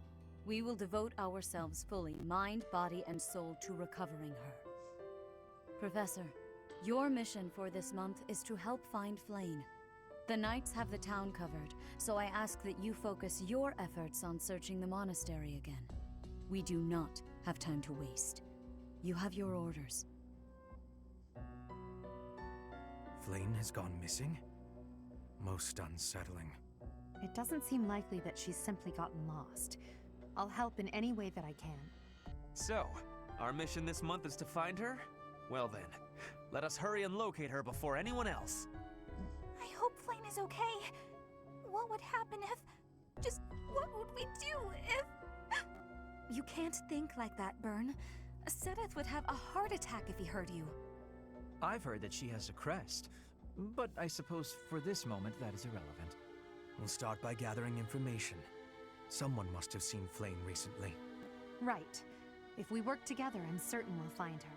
We will devote ourselves fully, mind, body, and soul, to recovering her. Professor, your mission for this month is to help find Flayn. The Knights have the town covered, so I ask that you focus your efforts on searching the monastery again. We do not have time to waste. You have your orders. Flayn has gone missing? Most unsettling. It doesn't seem likely that she's simply gotten lost. I'll help in any way that I can. So, our mission this month is to find her? Well then, let us hurry and locate her before anyone else. I hope Flayn is okay. What would happen if... Just what would we do if... You can't think like that, Byrne. Seteth would have a heart attack if he heard you. I've heard that she has a crest, but I suppose for this moment that is irrelevant. We'll start by gathering information. Someone must have seen Flayn recently. Right. If we work together, I'm certain we'll find her.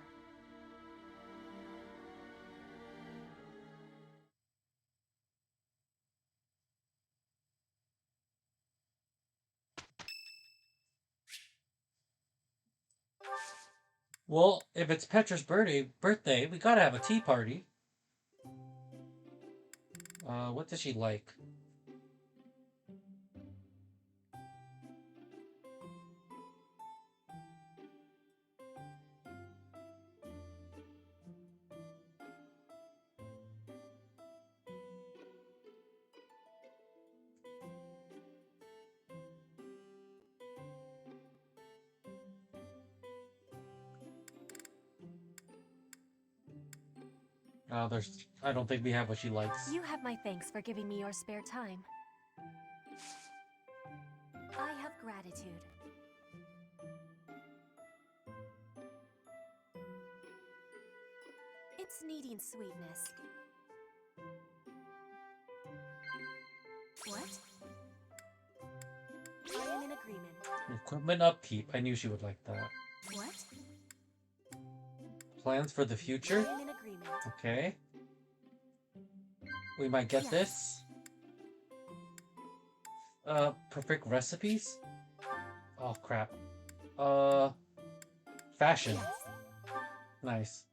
Well, if it's Petra's birthday, we gotta have a tea party. What does she like? I don't think we have what she likes. You have my thanks for giving me your spare time. I have gratitude. It's needing sweetness. What? I am in agreement. Equipment upkeep. I knew she would like that. What? Plans for the future? I am in agreement. Okay. We might get this. Perfect recipes? Oh crap. Fashion. Yes. Nice.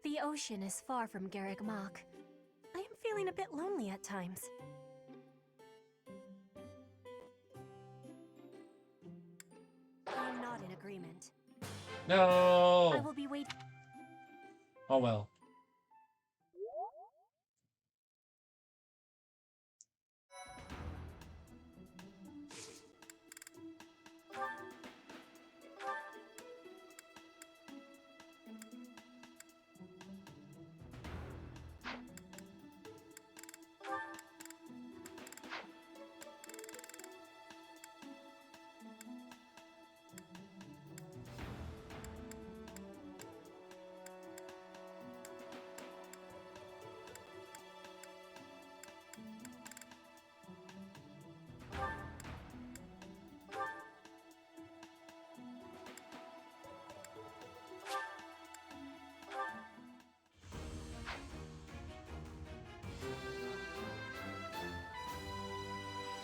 The ocean is far from Garreg Mach. I am feeling a bit lonely at times. I am not in agreement. No! I will be waiting. Oh well.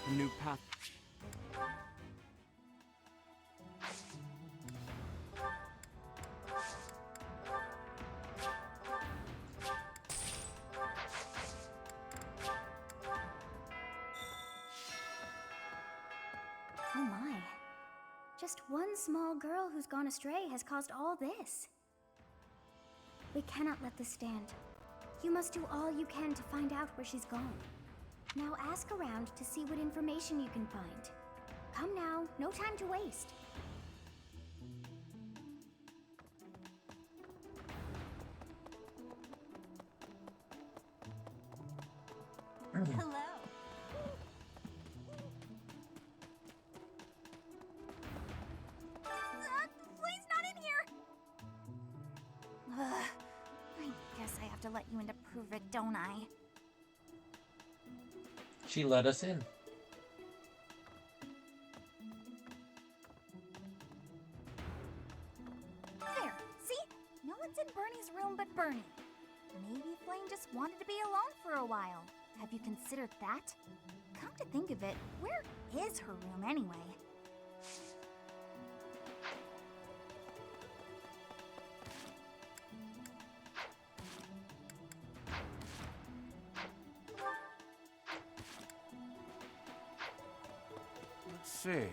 A new path. Oh my. Just one small girl who's gone astray has caused all this. We cannot let this stand. You must do all you can to find out where she's gone. Now ask around to see what information you can find. Come now, no time to waste. Hello. to let you in to prove it, don't I? She let us in. There, see? No one's in Bernie's room but Bernie. Maybe Flame just wanted to be alone for a while. Have you considered that? Come to think of it, where is her room anyway? Let's see.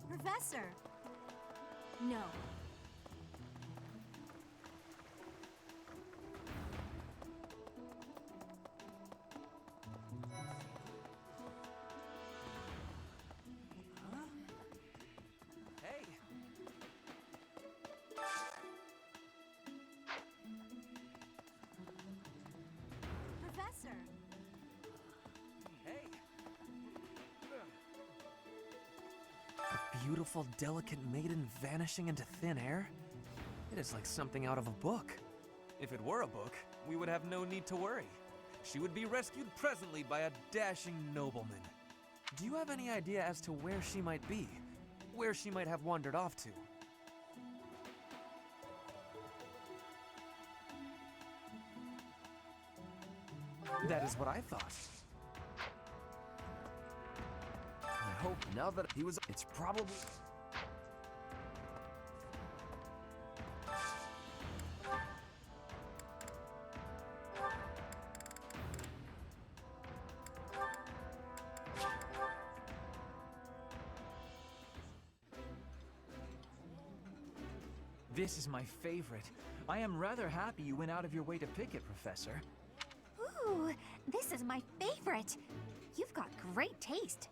Professor! No. Hey! Professor! Hey! A beautiful, delicate maiden vanishing into thin air? It is like something out of a book. If it were a book, we would have no need to worry. She would be rescued presently by a dashing nobleman. Do you have any idea as to where she might be? Where she might have wandered off to? That is what I thought. I hope now that he was... It's probably... This is my favorite. I am rather happy you went out of your way to pick it, Professor. Ooh, this is my favorite. You've got great taste.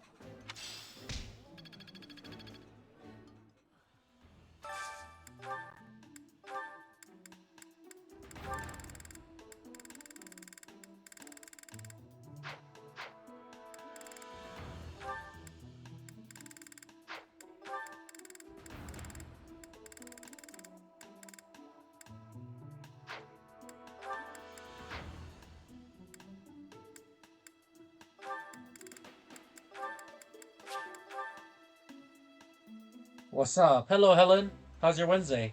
What's up? Hello, Helen. How's your Wednesday?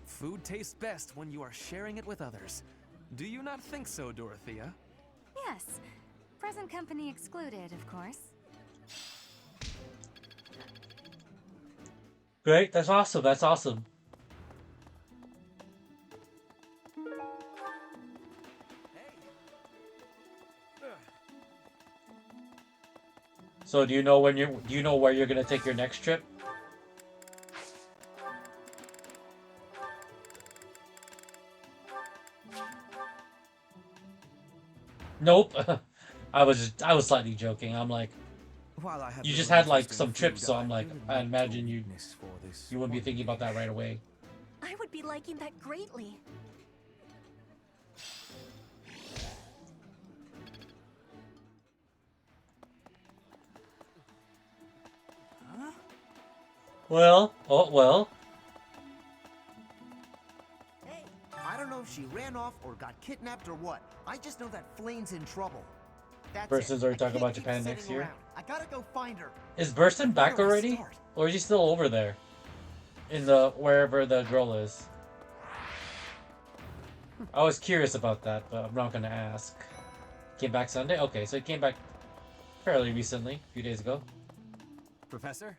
Food tastes best when you are sharing it with others. Do you not think so, Dorothea? Yes. Present company excluded, of course. Great. That's awesome. That's awesome. So do you know when do you know where you're gonna take your next trip? Nope. I was slightly joking. I'm like, you just had like some trips, so I'm like, I imagine you wouldn't be thinking about that right away. I would be liking that greatly. Well, oh well. Hey, I don't know if she ran off or got kidnapped or what. I just know that Flame's in trouble. That's Burston's it. already I talking can't about keep Japan sitting next year. around. I gotta go find her. Is Burston back Where do I already? start? Or is he still over there? In the wherever the girl is. I was curious about that, but I'm not gonna ask. Came back Sunday? Okay, so he came back fairly recently, a few days ago. Professor?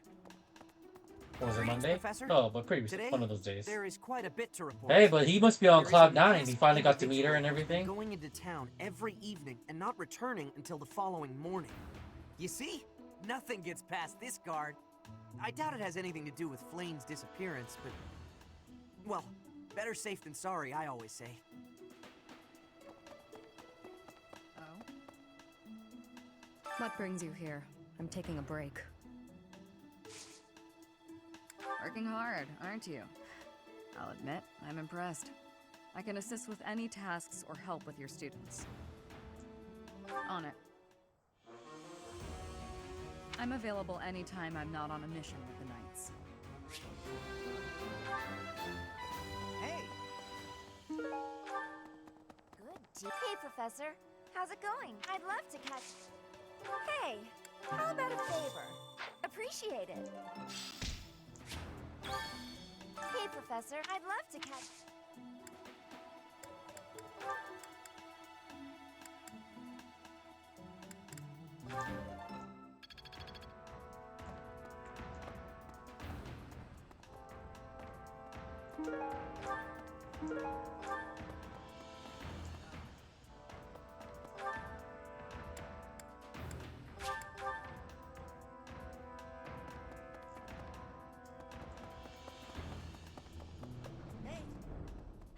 What was it, Greetings, Monday? Professor. Oh, but pretty Today, one of those days. there is quite a bit to report. Hey, but he must be on There is cloud a nine. He masked finally got to meet her and individual everything. Going into town every evening and not returning until the following morning. You see? Nothing gets past this guard. I doubt it has anything to do with Flame's disappearance, but... Well, Better safe than sorry, I always say. Oh? What brings you here? I'm taking a break. Working hard, aren't you? I'll admit, I'm impressed. I can assist with any tasks or help with your students. On it. I'm available anytime I'm not on a mission with the Knights. Hey! Hey, Professor. How's it going? I'd love to catch... Hey! How about a favor? Appreciate it. Hey, Professor. I'd love to catch...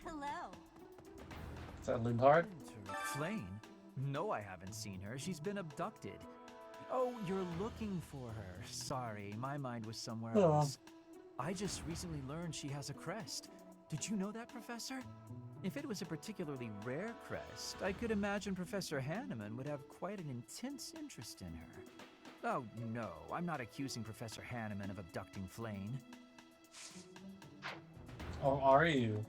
Hello. Is that Lindhard? Flayn? No, I haven't seen her. She's been abducted. Oh, you're looking for her. Sorry, my mind was somewhere Oh. else. I just recently learned she has a crest. Did you know that, Professor? If it was a particularly rare crest, I could imagine Professor Hanneman would have quite an intense interest in her. Oh, no, I'm not accusing Professor Hanneman of abducting Flayn. Or are you?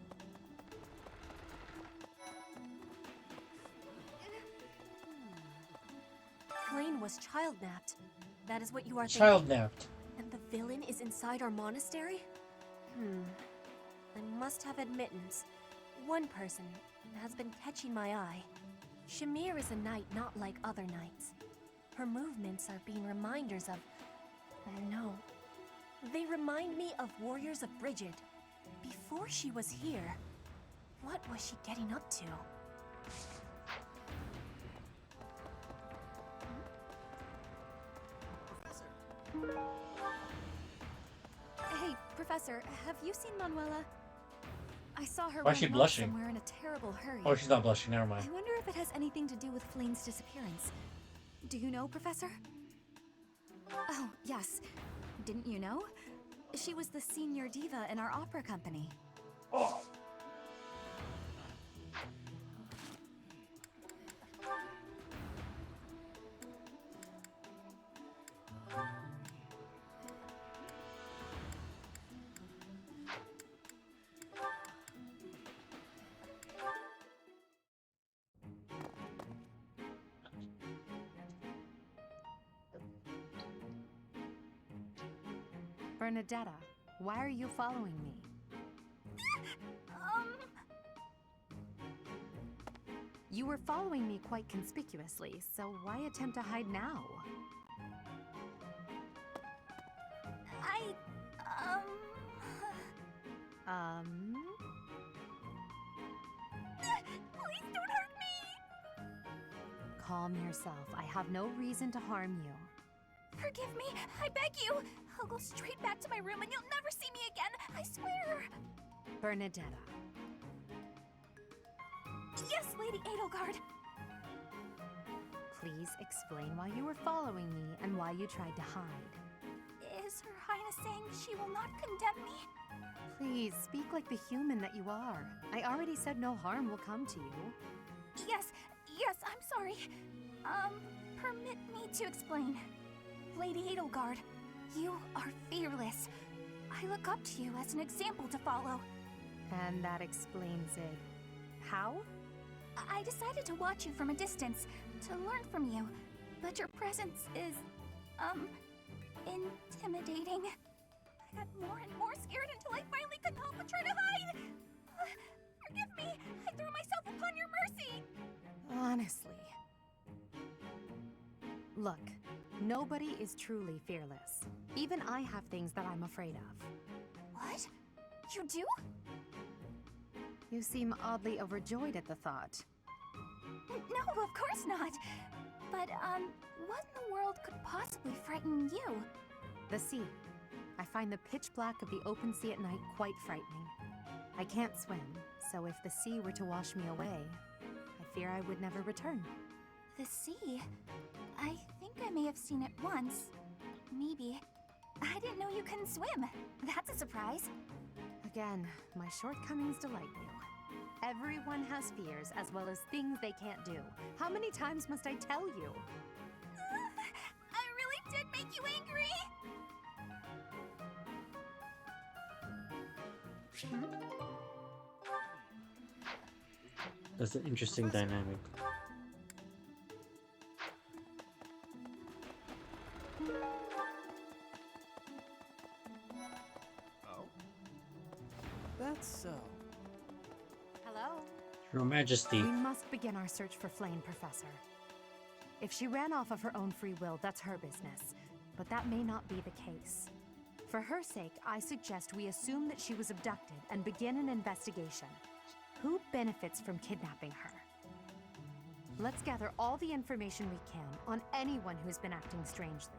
Flayn was child-napped. That is what you are Child thinking? napped. And the villain is inside our monastery? I must have admittance. One person has been catching my eye. Shamir is a knight not like other knights. Her movements are being reminders of... No. They remind me of Warriors of Brigid. Before she was here, what was she getting up to? Hey, Professor, have you seen Manuela? I saw her Why is she run off blushing? somewhere in a terrible hurry. Oh, she's not blushing. Never mind. I wonder if it has anything to do with Flayn's disappearance. Do you know, Professor? Oh, yes. Didn't you know? She was the senior diva in our opera company. Oh. Bernadetta, why are you following me? You were following me quite conspicuously, so why attempt to hide now? Please don't hurt me! Calm yourself. I have no reason to harm you. Forgive me, I beg you! I'll go straight back to my room and you'll never see me again, I swear! Bernadetta. Yes, Lady Edelgard! Please explain why you were following me and why you tried to hide. Is Her Highness saying she will not condemn me? Please, speak like the human that you are. I already said no harm will come to you. Yes, I'm sorry. Permit me to explain. Lady Edelgard, you are fearless. I look up to you as an example to follow. And that explains it. How? I decided to watch you from a distance, to learn from you, but your presence is, intimidating. I got more and more scared until I finally couldn't help but try to hide! Forgive me, I threw myself upon your mercy! Honestly. Look, nobody is truly fearless. Even I have things that I'm afraid of. What? You do? You seem oddly overjoyed at the thought. No, of course not. But, what in the world could possibly frighten you? The sea. I find the pitch black of the open sea at night quite frightening. I can't swim, so if the sea were to wash me away, I fear I would never return. The sea? I think I may have seen it once. Maybe. I didn't know you couldn't swim. That's a surprise. Again, my shortcomings delight you. Everyone has fears as well as things they can't do. How many times must I tell you? I really did make you angry! That's an interesting dynamic. Oh? That's so. Hello? Your Majesty. We must begin our search for Flayn, Professor. If she ran off of her own free will, that's her business. But that may not be the case. For her sake, I suggest we assume that she was abducted and begin an investigation. Who benefits from kidnapping her? Let's gather all the information we can on anyone who's been acting strangely.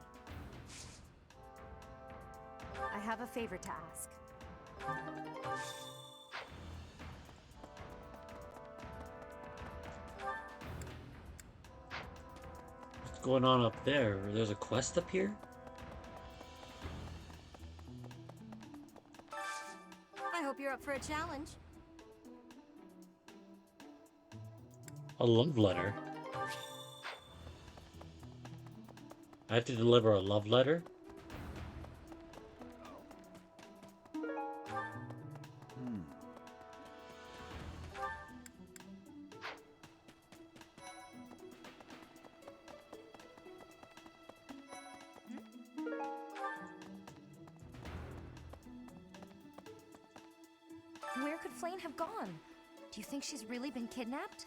I have a favor to ask. What's going on up there? There's a quest up here? I hope you're up for a challenge. A love letter. I have to deliver a love letter? Where could Flayn have gone? Do you think she's really been kidnapped?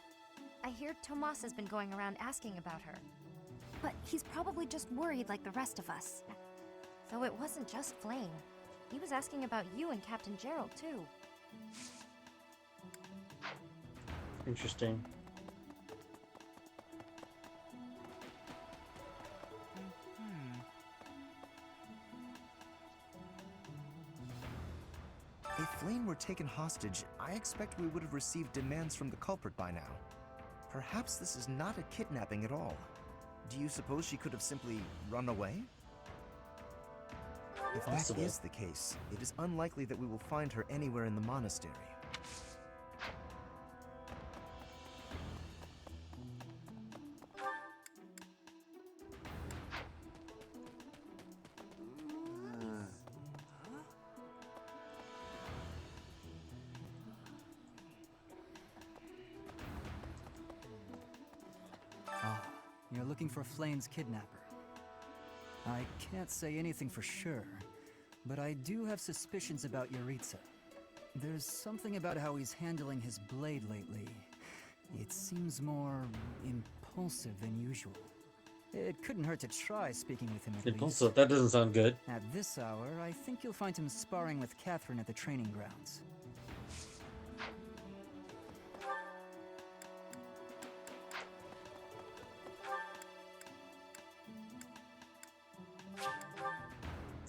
I hear Tomas has been going around asking about her. But he's probably just worried like the rest of us. Though it wasn't just Flayn. He was asking about you and Captain Gerald, too. Interesting. If Flayn were taken hostage, I expect we would have received demands from the culprit by now. Perhaps this is not a kidnapping at all. Do you suppose she could have simply run away? If that Possible. is the case, it is unlikely that we will find her anywhere in the monastery. Ah, you're looking for Flayn's kidnapper. I can't say anything for sure, but I do have suspicions about Yaritza. There's something about how he's handling his blade lately. It seems more impulsive than usual. It couldn't hurt to try speaking with him at Impulsive? least. That doesn't sound good. At this hour, I think you'll find him sparring with Catherine at the training grounds.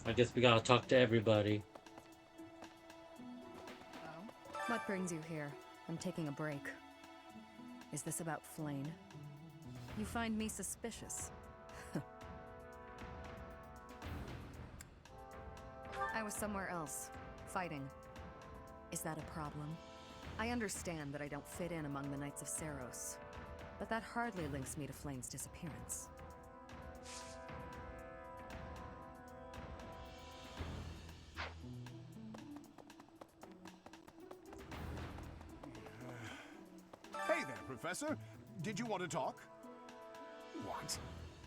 I guess we gotta talk to everybody. What brings you here? I'm taking a break. Is this about Flayn? You find me suspicious. I was somewhere else, fighting. Is that a problem? I understand that I don't fit in among the Knights of Seiros, but that hardly links me to Flayn's disappearance. Hey there, Professor. Did you want to talk? What?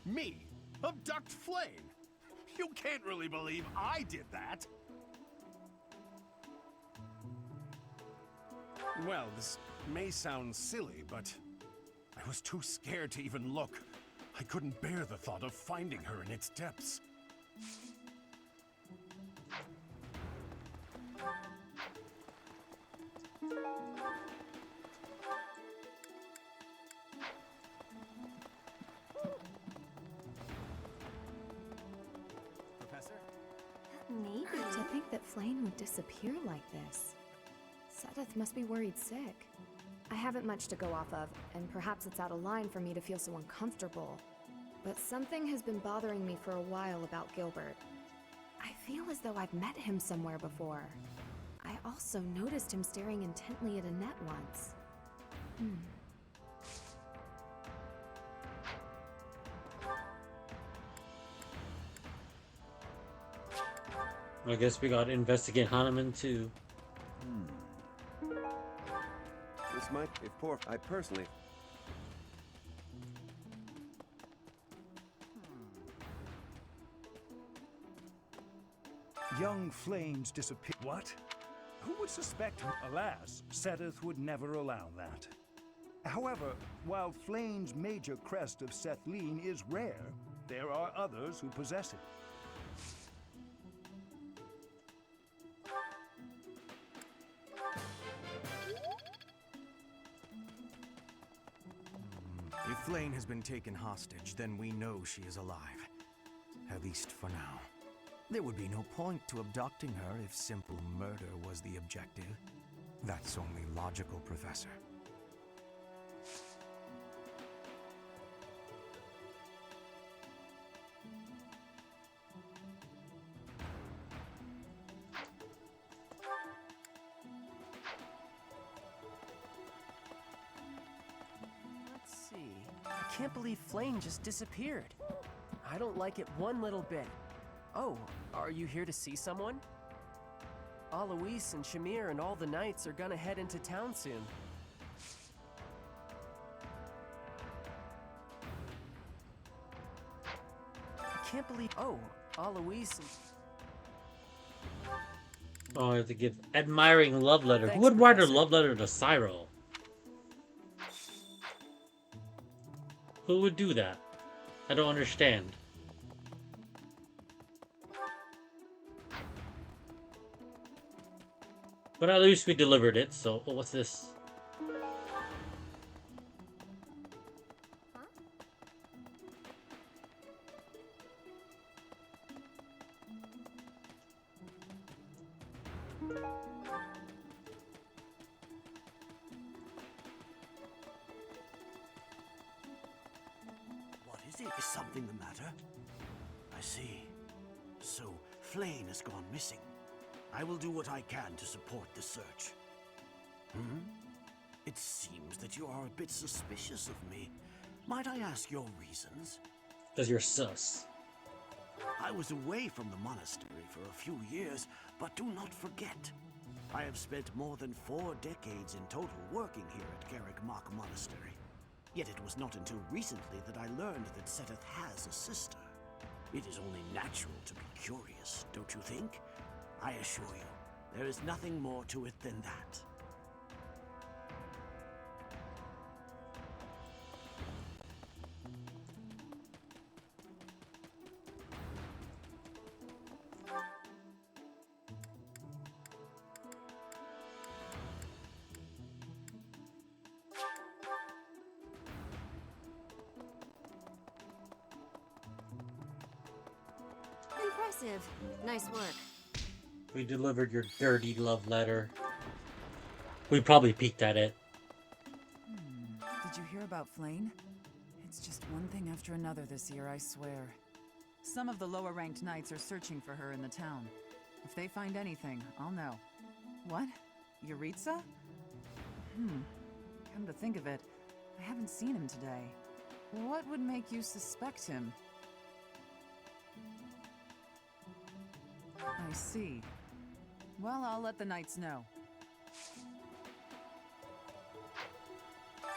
Me? Abduct Flayn? You can't really believe I did that. Well, this may sound silly, but I was too scared to even look. I couldn't bear the thought of finding her in its depths. Professor? Maybe to think that Flayn would disappear like this. Seth must be worried sick. I haven't much to go off of, and perhaps it's out of line for me to feel so uncomfortable. But something has been bothering me for a while about Gilbert. I feel as though I've met him somewhere before. I also noticed him staring intently at Annette once. I guess we gotta investigate Hanuman too. This might, if poor, I personally. Young Flames disappear. What? Who would suspect? Alas, Seteth would never allow that. However, while Flame's major crest of Sethlin is rare, there are others who possess it. If Flane has been taken hostage, then we know she is alive. At least for now. There would be no point to abducting her if simple murder was the objective. That's only logical, Professor. Let's see. I can't believe Flame just disappeared. I don't like it one little bit. Oh, are you here to see someone? Alois and Shamir and all the knights are gonna head into town soon. I can't believe. Oh, Alois and. Oh, I have to give admiring love letter. Thanks, Who would write a Professor. love letter to Cyro? Who would do that? I don't understand. But at least we delivered it, so oh, what's this? What is it? Is something the matter? I see. So, Flane has gone missing. I will do what I can to support the search. It seems that you are a bit suspicious of me. Might I ask your reasons? Because you're sus. I was away from the monastery for a few years, but do not forget, I have spent more than 4 decades in total working here at Garrick Mach Monastery. Yet it was not until recently that I learned that Seteth has a sister. It is only natural to be curious, don't you think? I assure you, there is nothing more to it than that. Impressive. Nice work. We delivered your dirty love letter. We probably peeked at it. Did you hear about Flane? It's just one thing after another this year, I swear. Some of the lower-ranked knights are searching for her in the town. If they find anything, I'll know. What? Yuritsa? Come to think of it, I haven't seen him today. What would make you suspect him? I see. Well, I'll let the knights know.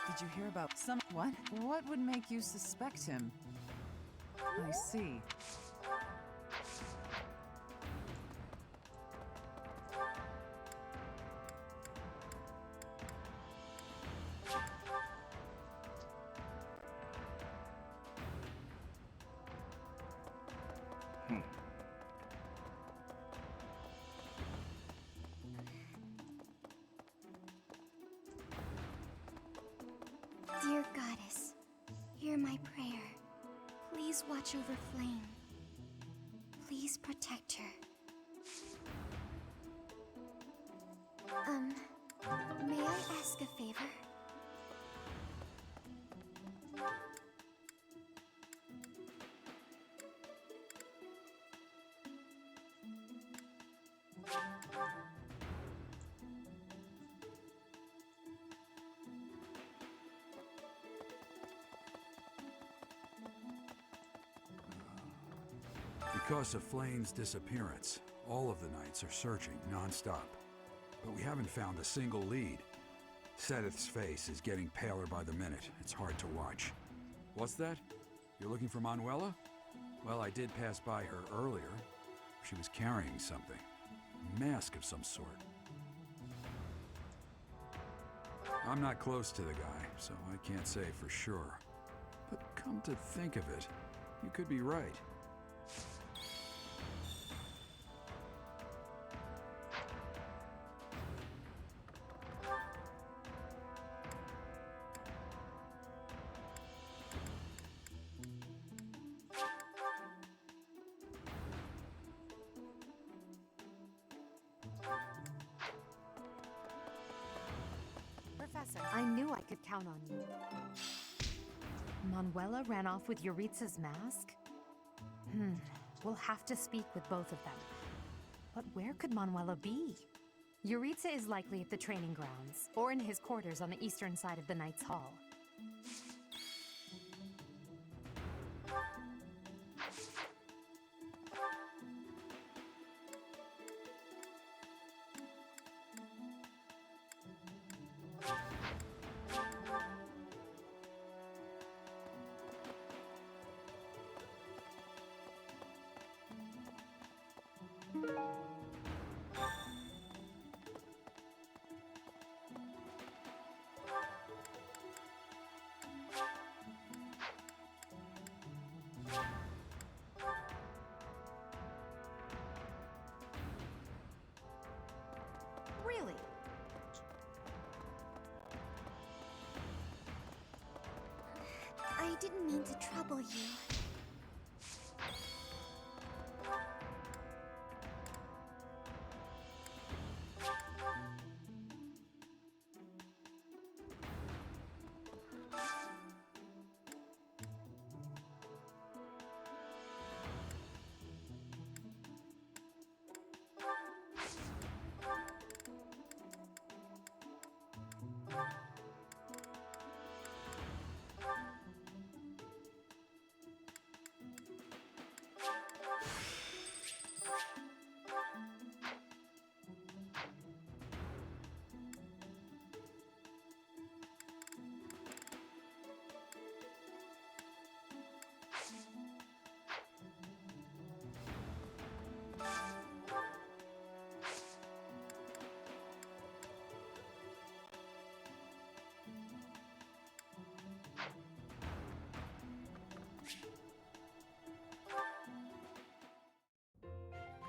Did you hear about some... What? What would make you suspect him? I see. Dear Goddess, hear my prayer. Please watch over Flame. Please protect her. I ask a favor? Because of Flayn's disappearance, all of the Knights are searching non-stop. But we haven't found a single lead. Seteth's face is getting paler by the minute. It's hard to watch. What's that? You're looking for Manuela? Well, I did pass by her earlier. She was carrying something. A mask of some sort. I'm not close to the guy, so I can't say for sure. But come to think of it, you could be right. Professor, I knew I could count on you. Manuela ran off with Yuritsa's mask? We'll have to speak with both of them. But where could Manuela be? Yuritsa is likely at the training grounds, or in his quarters on the eastern side of the Knight's Hall. Really? I didn't mean to trouble you.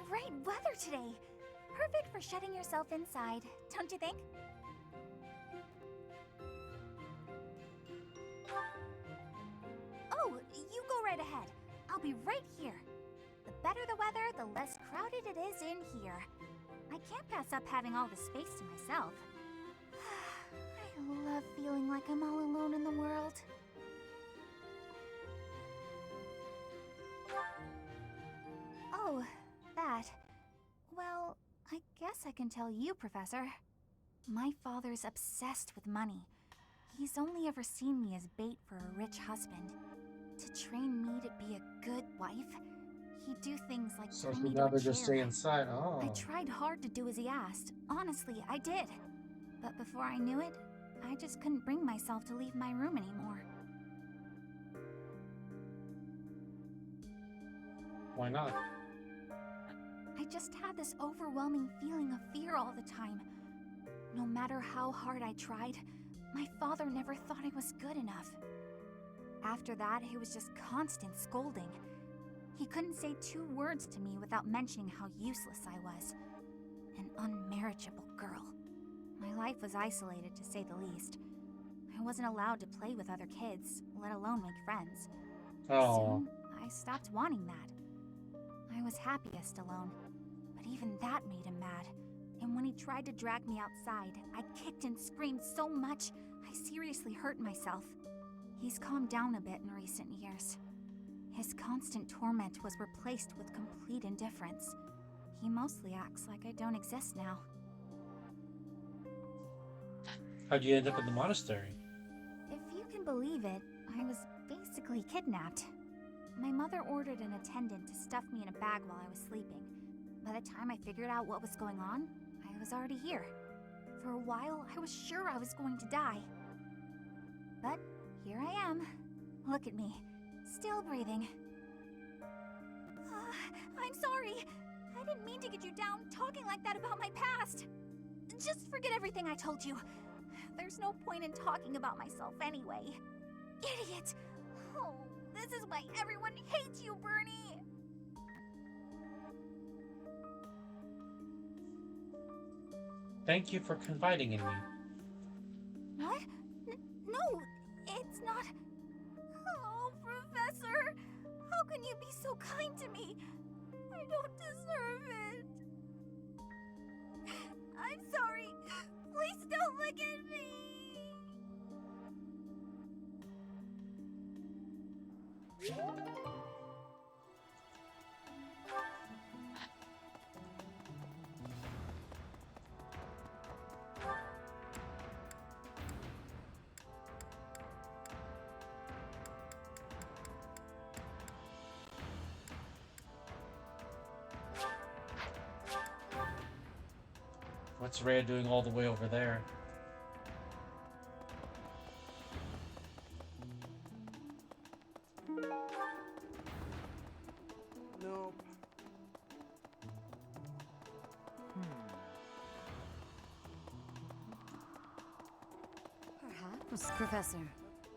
Great weather today. Perfect for shutting yourself inside, don't you think? Oh, you go right ahead. I'll be right here. The better the weather, the less crowded it is in here. I can't pass up having all the space to myself. I love feeling like I'm all alone in the world. Oh, that. Well, I guess I can tell you, Professor. My father's obsessed with money. He's only ever seen me as bait for a rich husband. To train me to be a good wife, he'd do things like So tie she'd me to a rather just stay chair. inside. Oh. I tried hard to do as he asked. Honestly, I did. But before I knew it, I just couldn't bring myself to leave my room anymore. Why not? I just had this overwhelming feeling of fear all the time. No matter how hard I tried, my father never thought I was good enough. After that, it was just constant scolding. He couldn't say 2 words to me without mentioning how useless I was. An unmarriageable girl. My life was isolated, to say the least. I wasn't allowed to play with other kids, let alone make friends. Oh. Soon, I stopped wanting that. I was happiest alone, but even that made him mad. And when he tried to drag me outside, I kicked and screamed so much, I seriously hurt myself. He's calmed down a bit in recent years. His constant torment was replaced with complete indifference. He mostly acts like I don't exist now. How'd you end up in the monastery? If you can believe it, I was basically kidnapped. My mother ordered an attendant to stuff me in a bag while I was sleeping. By the time I figured out what was going on, I was already here. For a while, I was sure I was going to die. But here I am. Look at me, still breathing. I'm sorry. I didn't mean to get you down talking like that about my past. Just forget everything I told you. There's no point in talking about myself anyway. Idiot! Oh, this is why everyone hates you, Bernie! Thank you for confiding in me. What? No, it's not... Oh, Professor! How can you be so kind to me? I don't deserve it. I'm sorry. Please don't look at me. What's Rhea doing all the way over there? Nope. Perhaps. Professor,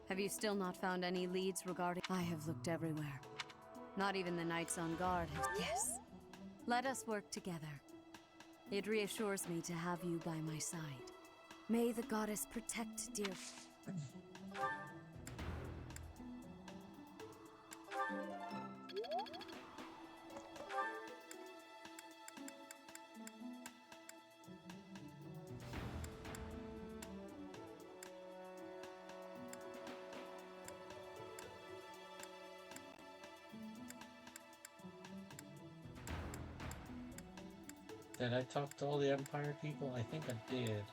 have you still not found any leads regarding... I have looked everywhere. Not even the Knights on Guard have... Yes. Let us work together. It reassures me to have you by my side. May the goddess protect dear... Did I talk to all the Empire people? I think I did.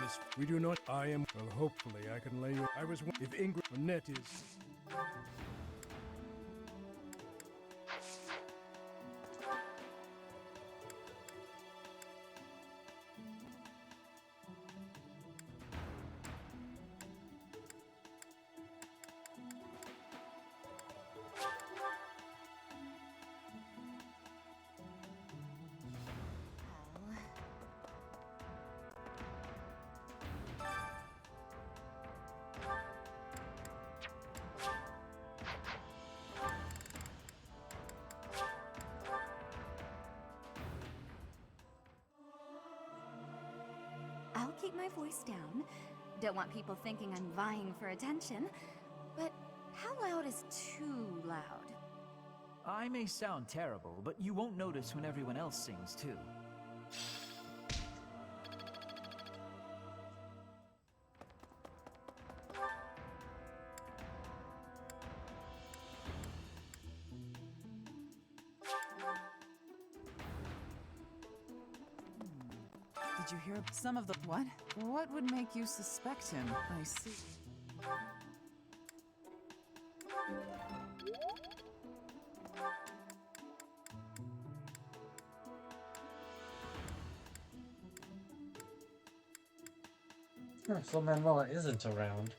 Miss, we do not. I am. Well, hopefully I can lay you. I was. If Ingrid Net is. I'll keep my voice down. Don't want people thinking I'm vying for attention. But how loud is too loud? I may sound terrible, but you won't notice when everyone else sings too. Did you hear some of the what? What would make you suspect him? I see. So Manuela isn't around.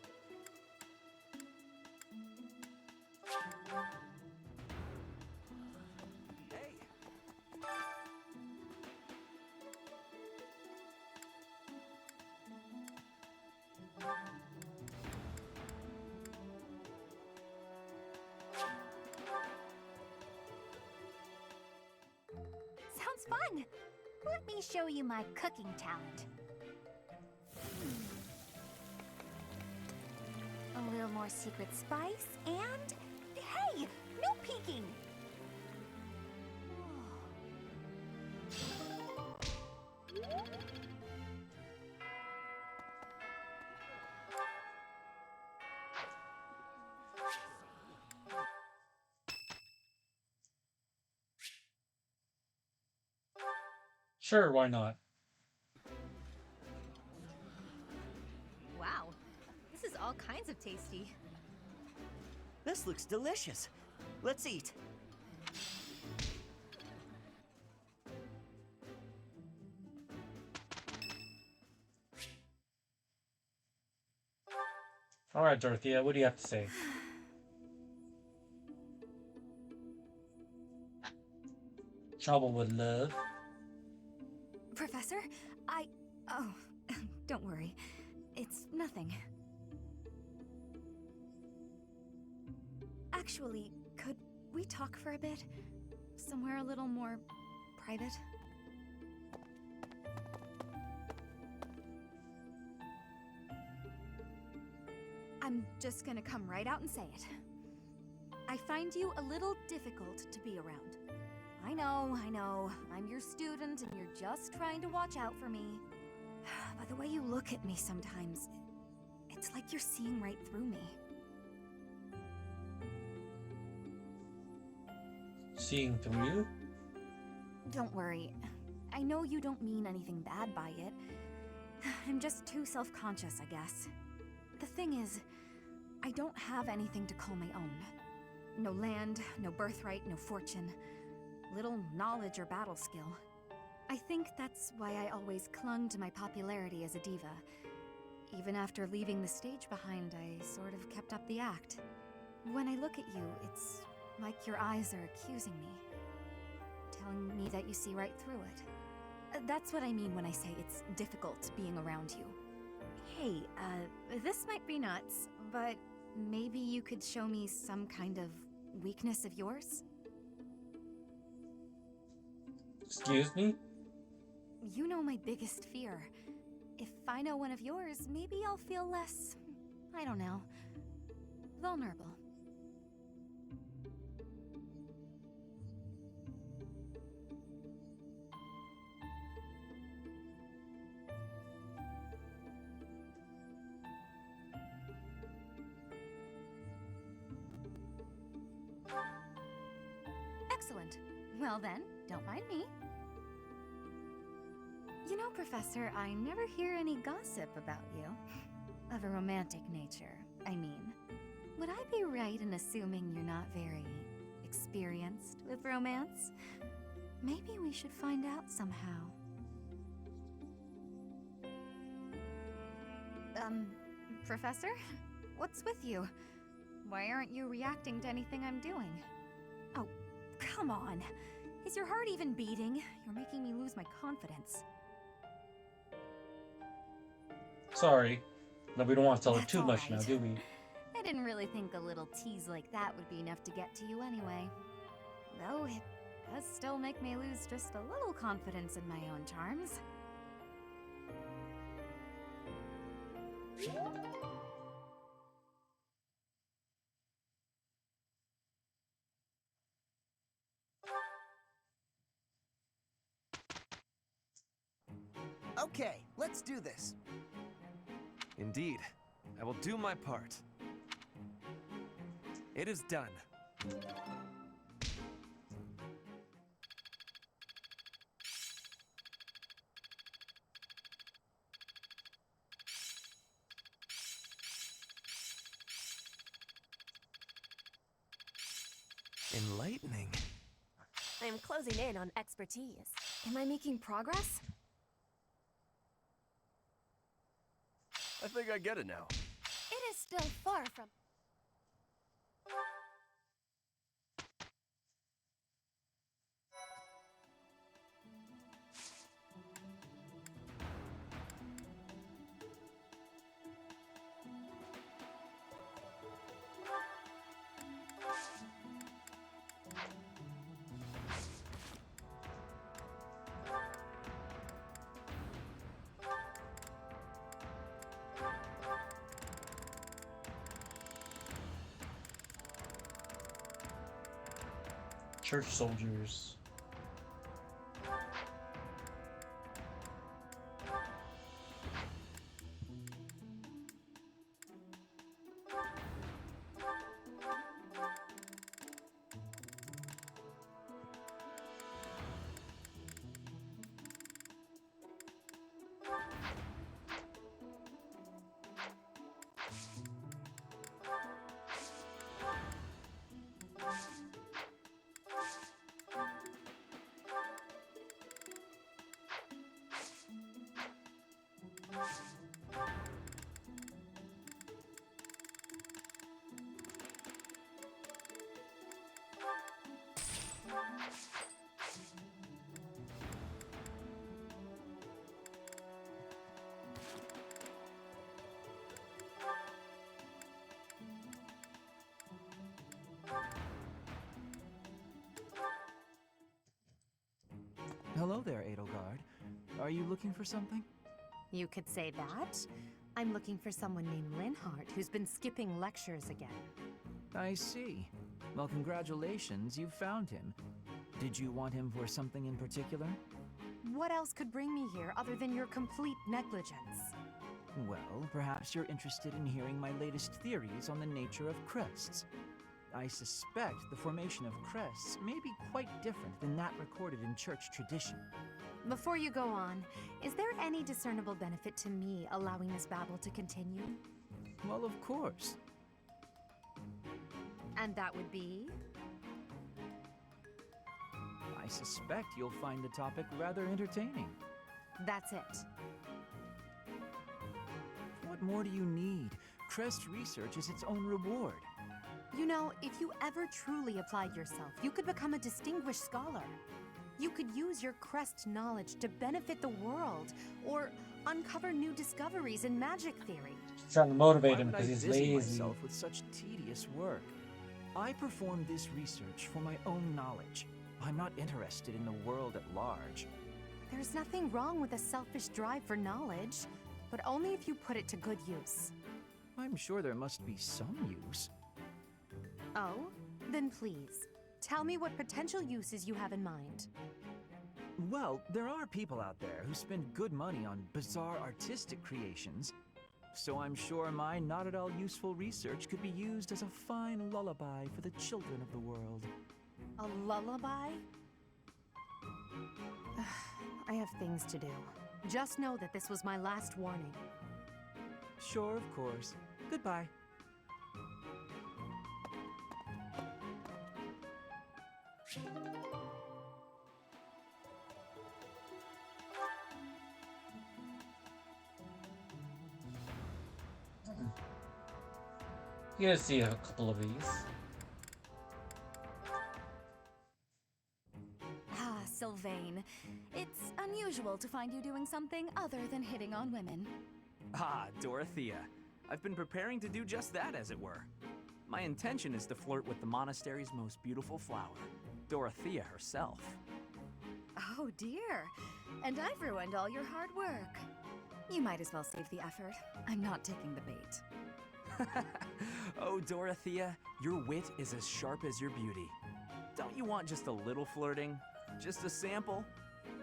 Sounds fun! Let me show you my cooking talent. A little more secret spice, and... Hey! No peeking! Sure, why not? Wow, this is all kinds of tasty. This looks delicious. Let's eat. All right, Dorothea, what do you have to say? Trouble with love. Professor, Oh, don't worry. It's nothing. Actually, could we talk for a bit? Somewhere a little more private? I'm just gonna come right out and say it. I find you a little difficult to be around. I know. I'm your student and you're just trying to watch out for me. But the way you look at me sometimes, it's like you're seeing right through me. Seeing through you? Don't worry. I know you don't mean anything bad by it. I'm just too self-conscious, I guess. The thing is, I don't have anything to call my own. No land, no birthright, no fortune. Little knowledge or battle skill. I think that's why I always clung to my popularity as a diva. Even after leaving the stage behind, I sort of kept up the act. When I look at you, it's like your eyes are accusing me. Telling me that you see right through it. That's what I mean when I say it's difficult being around you. Hey, this might be nuts, but maybe you could show me some kind of weakness of yours? Excuse me? You know my biggest fear. If I know one of yours, maybe I'll feel less, I don't know, vulnerable. Excellent. Well then, don't mind me. You know, Professor, I never hear any gossip about you. Of a romantic nature, I mean. Would I be right in assuming you're not very experienced with romance? Maybe we should find out somehow. Professor? What's with you? Why aren't you reacting to anything I'm doing? Oh, come on. Is your heart even beating? You're making me lose my confidence. Sorry, but we don't want to tell her That's too all much now, right. do we? I didn't really think a little tease like that would be enough to get to you anyway. Though it does still make me lose just a little confidence in my own charms. Okay, let's do this. Indeed, I will do my part. It is done. Enlightening. I'm closing in on expertise. Am I making progress? I think I get it now. It is still far from... Church soldiers. Hello there, Edelgard. Are you looking for something? You could say that. I'm looking for someone named Linhardt who's been skipping lectures again. I see. Well, congratulations, you found him. Did you want him for something in particular? What else could bring me here other than your complete negligence? Well, perhaps you're interested in hearing my latest theories on the nature of crests. I suspect the formation of crests may be quite different than that recorded in church tradition. Before you go on, is there any discernible benefit to me allowing this babble to continue? Well, of course. And that would be? I suspect you'll find the topic rather entertaining. That's it. What more do you need? Crest research is its own reward. You know, if you ever truly applied yourself, you could become a distinguished scholar. You could use your crest knowledge to benefit the world, or uncover new discoveries in magic theory. Trying to motivate him Why would because I he's busy lazy. myself with such tedious work? I perform this research for my own knowledge. I'm not interested in the world at large. There's nothing wrong with a selfish drive for knowledge, but only if you put it to good use. I'm sure there must be some use. Oh? Then please, tell me what potential uses you have in mind. Well, there are people out there who spend good money on bizarre artistic creations, so I'm sure my not at all useful research could be used as a fine lullaby for the children of the world. A lullaby? I have things to do. Just know that this was my last warning. Sure, of course. Goodbye. You gotta see a couple of these. Ah, Sylvain. It's unusual to find you doing something other than hitting on women. Ah, Dorothea. I've been preparing to do just that, as it were. My intention is to flirt with the monastery's most beautiful flower, Dorothea herself. Oh dear. And I've ruined all your hard work. You might as well save the effort. I'm not taking the bait. Oh, Dorothea, your wit is as sharp as your beauty. Don't you want just a little flirting? Just a sample?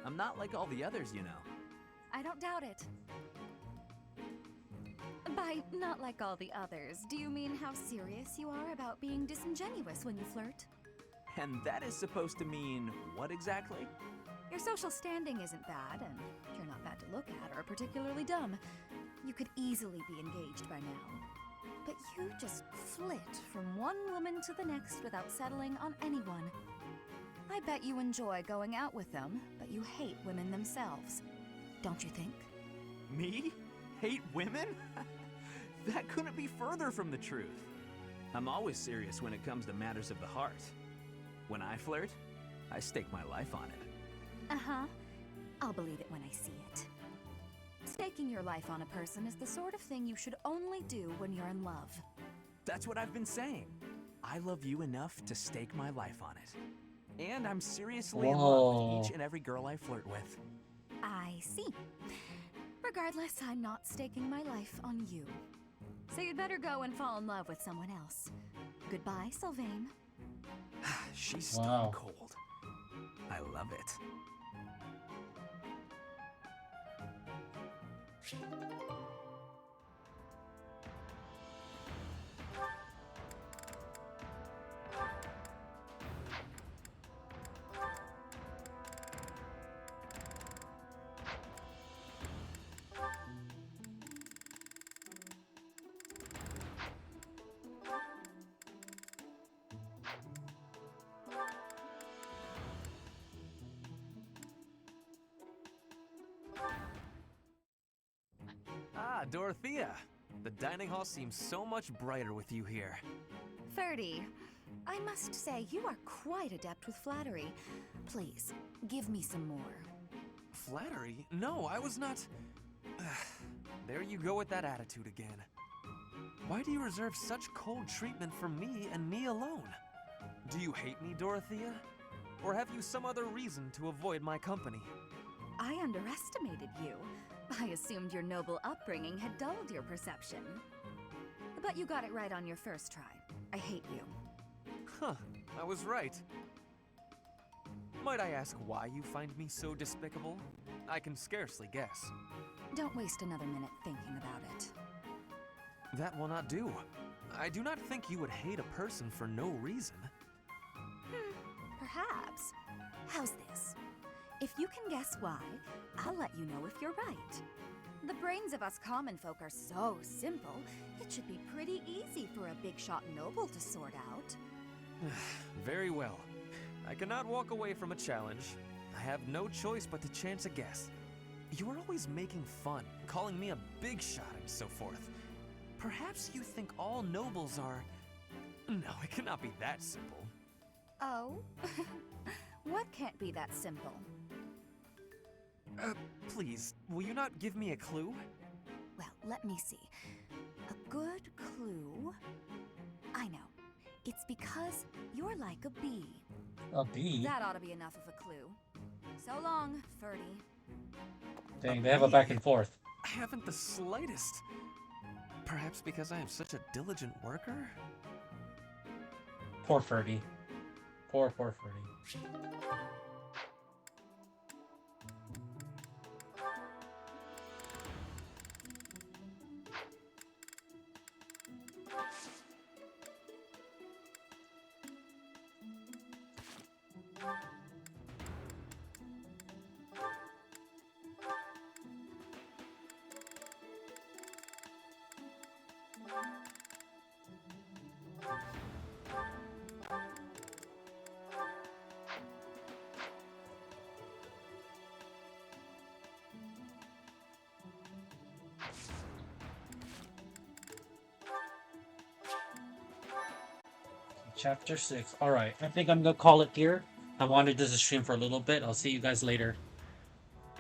I'm not like all the others, you know. I don't doubt it. By not like all the others, do you mean how serious you are about being disingenuous when you flirt? And that is supposed to mean what exactly? Your social standing isn't bad, and you're not bad to look at or particularly dumb. You could easily be engaged by now. But you just flit from one woman to the next without settling on anyone. I bet you enjoy going out with them, but you hate women themselves. Don't you think? Me? Hate women? That couldn't be further from the truth. I'm always serious when it comes to matters of the heart. When I flirt, I stake my life on it. Uh-huh. I'll believe it when I see it. Staking your life on a person is the sort of thing you should only do when you're in love. That's what I've been saying. I love you enough to stake my life on it. And I'm seriously in love with each and every girl I flirt with. I see. Regardless, I'm not staking my life on you. So you'd better go and fall in love with someone else. Goodbye, Sylvain. She's stone cold. I love it. Ah, Dorothea! The dining hall seems so much brighter with you here. Ferdy, I must say you are quite adept with flattery. Please, give me some more. Flattery? No, I was not... There you go with that attitude again. Why do you reserve such cold treatment for me and me alone? Do you hate me, Dorothea? Or have you some other reason to avoid my company? I underestimated you. I assumed your noble upbringing had dulled your perception. But you got it right on your first try. I hate you. Huh, I was right. Might I ask why you find me so despicable? I can scarcely guess. Don't waste another minute thinking about it. That will not do. I do not think you would hate a person for no reason. Perhaps. How's this? If you can guess why, I'll let you know if you're right. The brains of us common folk are so simple, it should be pretty easy for a big shot noble to sort out. Very well. I cannot walk away from a challenge. I have no choice but to chance a guess. You are always making fun, calling me a big shot and so forth. Perhaps you think all nobles are... No, it cannot be that simple. Oh? What can't be that simple? Please, will you not give me a clue? Well, let me see. A good clue? I know. It's because you're like a bee. A bee? That ought to be enough of a clue. So long, Ferdy. Dang, they have a back and forth. I haven't the slightest. Perhaps because I am such a diligent worker? Poor Ferdy. Poor Ferdy. Chapter 6. Alright, I think I'm gonna call it here. I wanted this to stream for a little bit. I'll see you guys later.